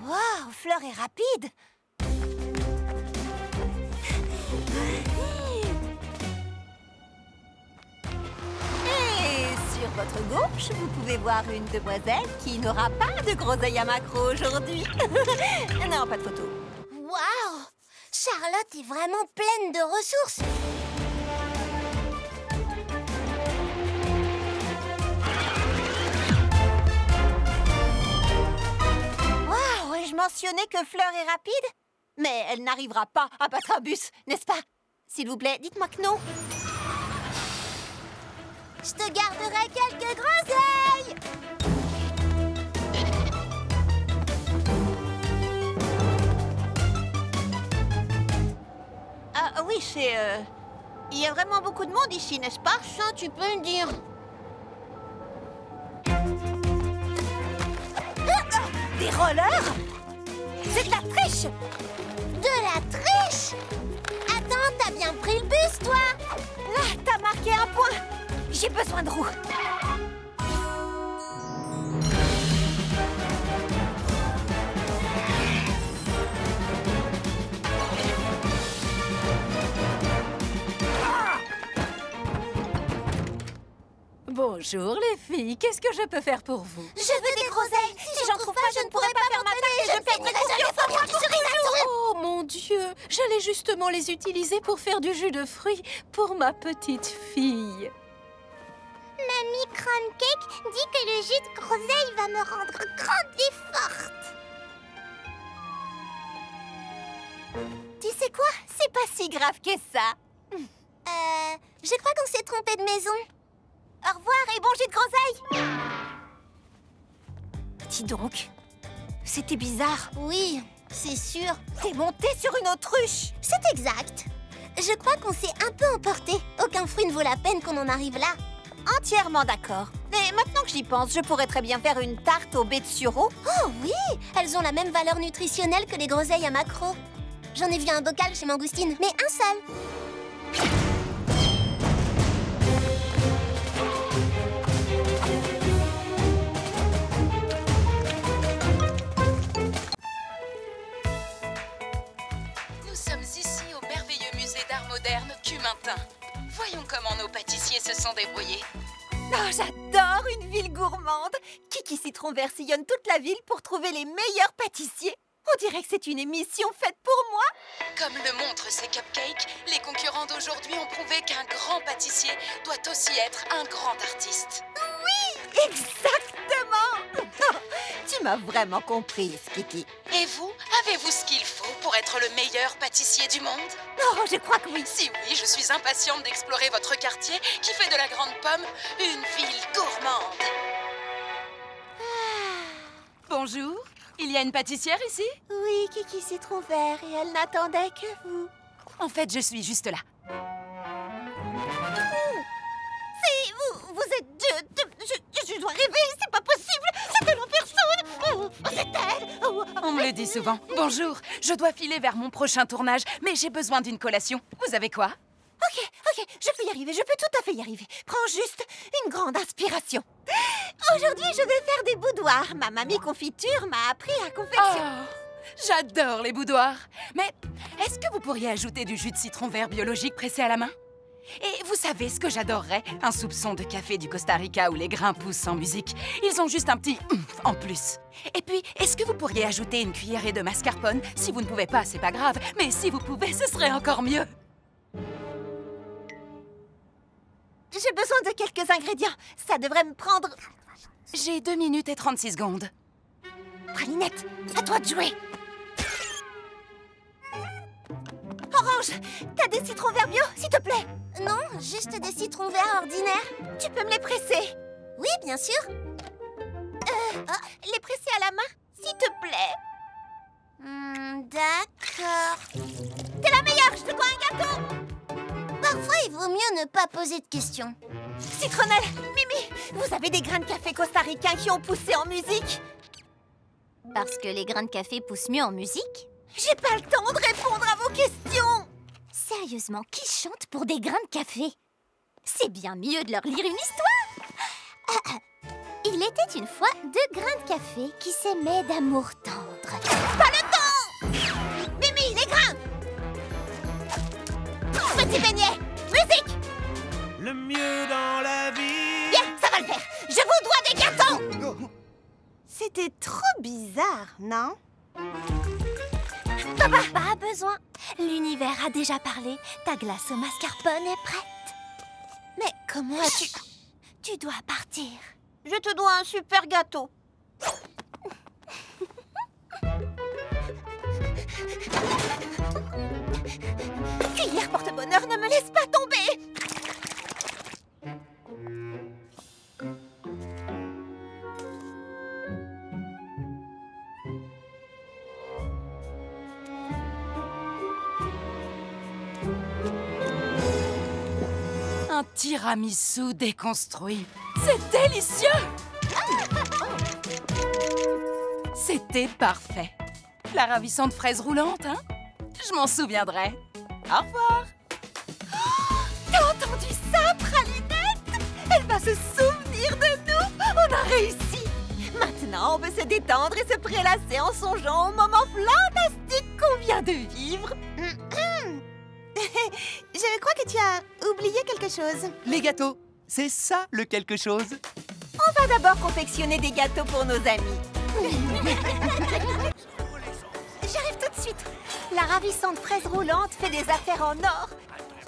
Wow, Fleur est rapide. Et sur votre gauche, vous pouvez voir une demoiselle qui n'aura pas de groseille à macro aujourd'hui. Non, pas de photo. Waouh! Charlotte est vraiment pleine de ressources. Waouh, ai-je mentionné que Fleur est rapide? Mais elle n'arrivera pas à battre un bus, n'est-ce pas? S'il vous plaît, dites-moi que non. Je te garderai quelques groseilles. Ah oui, c'est... Il y a vraiment beaucoup de monde ici, n'est-ce pas? Ça, tu peux me dire. Des rollers? C'est de la triche! De la triche? Attends, t'as bien pris le bus, toi? Là, t'as marqué un point. J'ai besoin de roues. Bonjour les filles, qu'est-ce que je peux faire pour vous? Je veux des groseilles. Si j'en trouve pas, je ne pourrai pas faire ma tarte et je perdrai confiance en moi. Oh mon Dieu, j'allais justement les utiliser pour faire du jus de fruits pour ma petite fille. Mamie Cruncake dit que le jus de groseille va me rendre grande et forte. Tu sais quoi? C'est pas si grave que ça. Je crois qu'on s'est trompé de maison. Au revoir et bon jus de groseille. Dis donc, c'était bizarre. Oui, c'est sûr. T'es monté sur une autruche. C'est exact. Je crois qu'on s'est un peu emporté. Aucun fruit ne vaut la peine qu'on en arrive là. Entièrement d'accord. Mais maintenant que j'y pense, je pourrais très bien faire une tarte aux baies de sureau. Oh oui, elles ont la même valeur nutritionnelle que les groseilles à macro. J'en ai vu un bocal chez Mangoustine, mais un seul. Nous sommes ici au merveilleux musée d'art moderne Cumintin. Voyons comment nos pâtissiers se sont débrouillés. Oh, j'adore une ville gourmande. Kiki Citron Vert sillonne toute la ville pour trouver les meilleurs pâtissiers. On dirait que c'est une émission faite pour moi. Comme le montrent ces cupcakes, les concurrents d'aujourd'hui ont prouvé qu'un grand pâtissier doit aussi être un grand artiste. Oui, exactement. Tu m'as vraiment comprise, Kiki. Et vous, avez-vous ce qu'il faut pour être le meilleur pâtissier du monde? Oh, je crois que oui. Si oui, je suis impatiente d'explorer votre quartier qui fait de la Grande Pomme une ville gourmande. Bonjour, il y a une pâtissière ici? Oui, Kiki Citron Vert, et elle n'attendait que vous. En fait, je suis juste là. C'est vous, vous êtes je dois rêver, c'est pas possible. C'est elle en personne. Oh, c'est elle. Oh. On me le dit souvent. Bonjour, je dois filer vers mon prochain tournage, mais j'ai besoin d'une collation. Vous avez quoi? Ok, je peux y arriver, je peux tout à fait y arriver. Prends juste une grande inspiration. Aujourd'hui, je vais faire des boudoirs. Ma mamie confiture m'a appris à confectionner. Oh, j'adore les boudoirs. Mais est-ce que vous pourriez ajouter du jus de citron vert biologique pressé à la main? Et vous savez ce que j'adorerais? Un soupçon de café du Costa Rica où les grains poussent sans musique. Ils ont juste un petit en plus. Et puis, est-ce que vous pourriez ajouter une cuillerée de mascarpone? Si vous ne pouvez pas, c'est pas grave. Mais si vous pouvez, ce serait encore mieux. J'ai besoin de quelques ingrédients. Ça devrait me prendre... J'ai 2 minutes et 36 secondes. Pralinette, à toi de jouer. Orange, t'as des citrons verts bio, s'il te plaît? Non, juste des citrons verts ordinaires. Tu peux me les presser? Oui, bien sûr. Les presser à la main, s'il te plaît. D'accord. T'es la meilleure, je te dois un gâteau. Parfois, il vaut mieux ne pas poser de questions. Citronnelle, Mimi, vous avez des grains de café costaricains qui ont poussé en musique? Parce que les grains de café poussent mieux en musique? J'ai pas le temps de répondre à vos questions! Sérieusement, qui chante pour des grains de café? C'est bien mieux de leur lire une histoire. Il était une fois 2 grains de café qui s'aimaient d'amour tendre. Pas le temps! Mimi, les grains! Petit beignet, musique! Le mieux dans la vie. Bien, ça va le faire! Je vous dois des gâteaux! C'était trop bizarre, non? Papa! Pas besoin. L'univers a déjà parlé. Ta glace au mascarpone est prête. Mais comment as-tu... Tu dois partir. Je te dois un super gâteau. Cuillère porte-bonheur, ne me laisse pas tomber! Un tiramisu déconstruit. C'est délicieux! C'était parfait. La ravissante fraise roulante, hein? Je m'en souviendrai. Au revoir. T'as entendu ça, Pralinette? Elle va se souvenir de nous! On a réussi! Maintenant, on peut se détendre et se prélasser en songeant au moment fantastique qu'on vient de vivre. Je crois que tu as oublié quelque chose. Les gâteaux, c'est ça le quelque chose. On va d'abord confectionner des gâteaux pour nos amis. J'arrive tout de suite. La ravissante fraise roulante fait des affaires en or.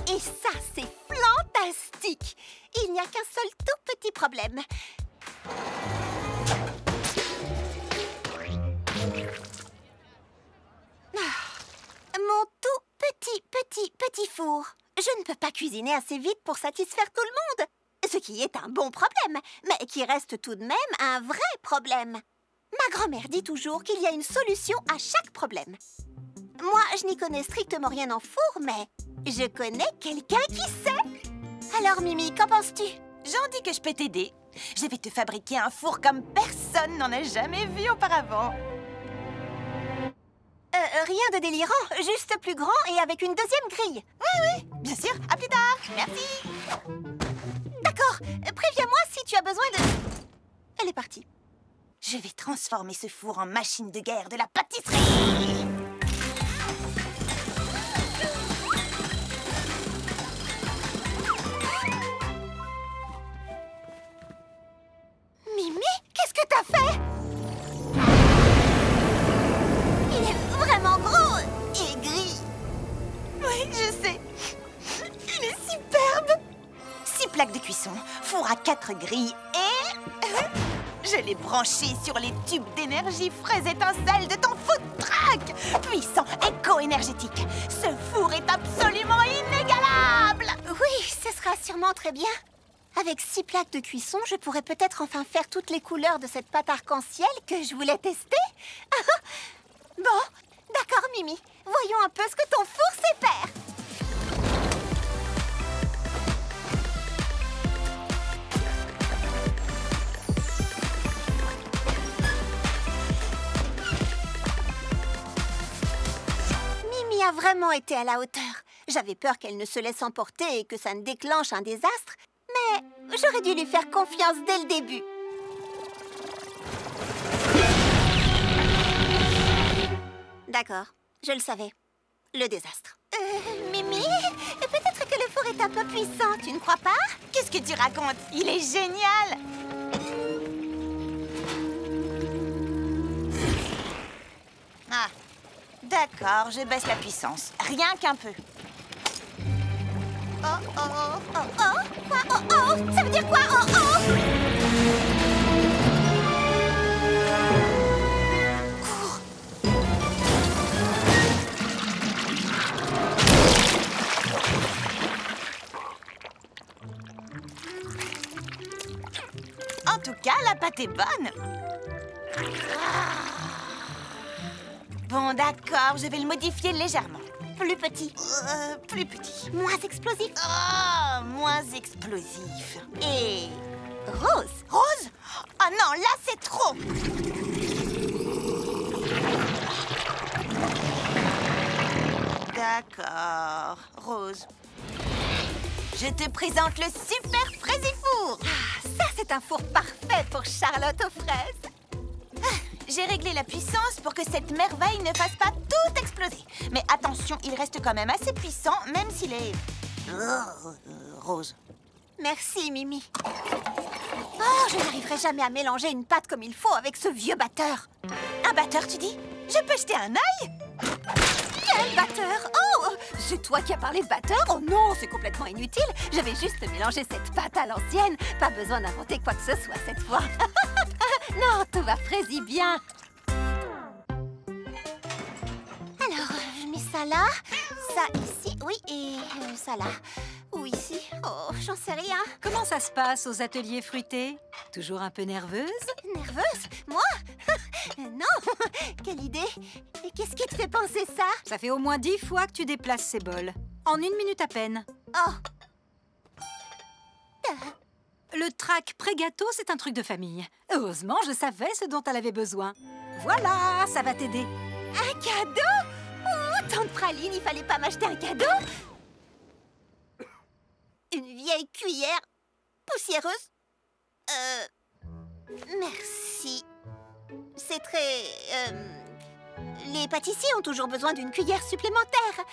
Et ça, c'est fantastique. Il n'y a qu'un seul tout petit problème. Mon tout petit four. Je ne peux pas cuisiner assez vite pour satisfaire tout le monde. Ce qui est un bon problème, mais qui reste tout de même un vrai problème. Ma grand-mère dit toujours qu'il y a une solution à chaque problème. Moi, je n'y connais strictement rien en four, mais je connais quelqu'un qui sait. Alors, Mimi, qu'en penses-tu? J'en dis que je peux t'aider. Je vais te fabriquer un four comme personne n'en a jamais vu auparavant. Rien de délirant, juste plus grand et avec une deuxième grille. Oui, bien sûr. À plus tard. Merci. D'accord. Préviens-moi si tu as besoin de... Elle est partie. Je vais transformer ce four en machine de guerre de la pâtisserie. Mimi, qu'est-ce que t'as fait? Il est vraiment gros et gris. Oui, je sais. Il est superbe. 6 plaques de cuisson, four à 4 grilles et... Je l'ai branché sur les tubes d'énergie fraise étincelle de ton food truck. Puissant, éco-énergétique. Ce four est absolument inégalable. Oui, ce sera sûrement très bien. Avec 6 plaques de cuisson, je pourrais peut-être enfin faire toutes les couleurs de cette pâte arc-en-ciel que je voulais tester. Bon, d'accord, Mimi. Voyons un peu ce que ton four sait faire. Mimi a vraiment été à la hauteur. J'avais peur qu'elle ne se laisse emporter et que ça ne déclenche un désastre. Mais j'aurais dû lui faire confiance dès le début. D'accord, je le savais. Le désastre. Mimi, peut-être que le four est un peu puissant, tu ne crois pas? Qu'est-ce que tu racontes? Il est génial! Ah, d'accord, je baisse la puissance. Rien qu'un peu. Oh, oh, oh, oh, oh, quoi? Oh, oh, ça veut dire quoi? Oh, oh! En tout cas, la pâte est bonne. Bon, d'accord, je vais le modifier légèrement. Plus petit. Plus petit. Moins explosif. Oh, moins explosif. Et... rose. Rose? Ah non, là c'est trop. D'accord. Rose. Je te présente le super Fraisifour. Ah, ça, c'est un four parfait pour Charlotte aux fraises. J'ai réglé la puissance pour que cette merveille ne fasse pas tout exploser. Mais attention, il reste quand même assez puissant, même s'il est... rose. Merci, Mimi. Oh, je n'arriverai jamais à mélanger une pâte comme il faut avec ce vieux batteur. Un batteur, tu dis? Je peux jeter un œil? Quel batteur? Oh, c'est toi qui as parlé de batteur? Oh non, c'est complètement inutile. J'avais juste mélangé cette pâte à l'ancienne. Pas besoin d'inventer quoi que ce soit cette fois. Non, tout va fraisi bien. Alors, je mets ça là, ça ici, oui, et ça là. Ou ici. Oh, j'en sais rien. Comment ça se passe aux ateliers fruités? Toujours un peu nerveuse? Nerveuse? Moi? Non. Quelle idée. Et qu'est-ce qui te fait penser ça? Ça fait au moins 10 fois que tu déplaces ces bols. En 1 minute à peine. Oh. Le trac pré-gâteau, c'est un truc de famille. Heureusement, je savais ce dont elle avait besoin. Voilà, ça va t'aider. Un cadeau? Oh, tante Praline, il fallait pas m'acheter un cadeau? Une vieille cuillère poussiéreuse? Merci. C'est très... Les pâtissiers ont toujours besoin d'une cuillère supplémentaire.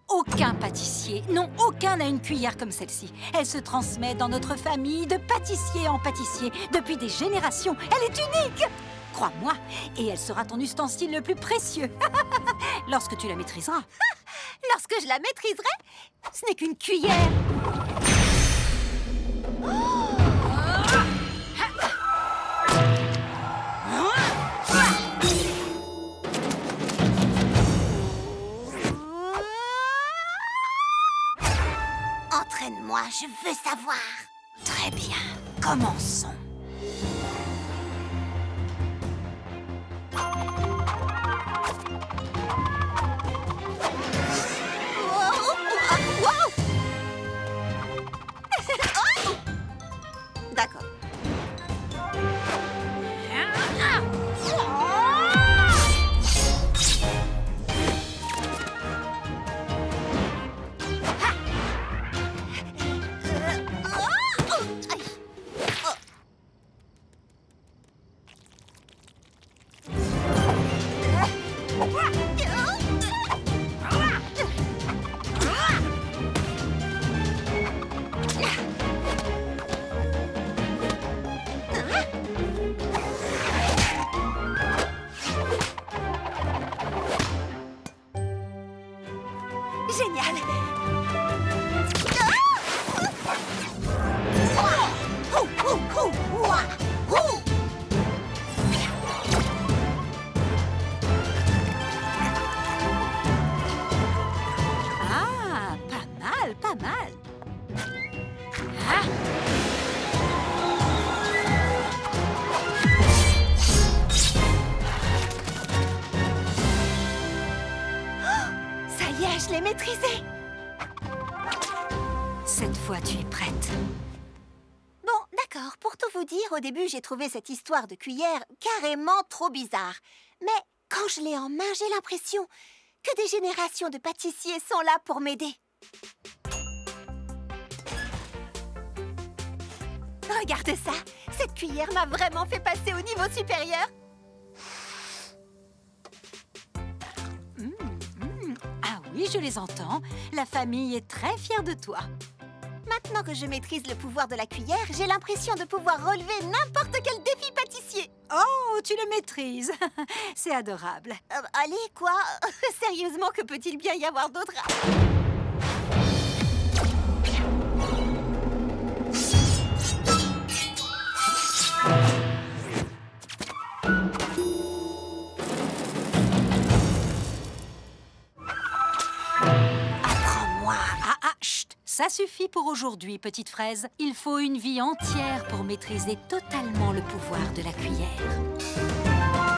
Aucun pâtissier, non, aucun n'a une cuillère comme celle-ci. Elle se transmet dans notre famille de pâtissier en pâtissier depuis des générations. Elle est unique! Crois-moi, et elle sera ton ustensile le plus précieux. Lorsque tu la maîtriseras. Lorsque je la maîtriserai, ce n'est qu'une cuillère. Entraîne-moi, je veux savoir. Très bien, commençons. D'accord. Génial! Ah, pas mal, pas mal. Ah. Ça y est, je l'ai maîtrisé. Cette fois, tu es prête. Bon, d'accord. Pour tout vous dire, au début, j'ai trouvé cette histoire de cuillère carrément trop bizarre. Mais quand je l'ai en main, j'ai l'impression que des générations de pâtissiers sont là pour m'aider. Regarde ça. Cette cuillère m'a vraiment fait passer au niveau supérieur. Ah oui, je les entends. La famille est très fière de toi. Maintenant que je maîtrise le pouvoir de la cuillère, j'ai l'impression de pouvoir relever n'importe quel défi pâtissier. Oh, tu le maîtrises. C'est adorable. Allez, quoi? Sérieusement, que peut-il bien y avoir d'autre? Apprends-moi. Ah, chut. Ça suffit pour aujourd'hui, petite fraise. Il faut une vie entière pour maîtriser totalement le pouvoir de la cuillère.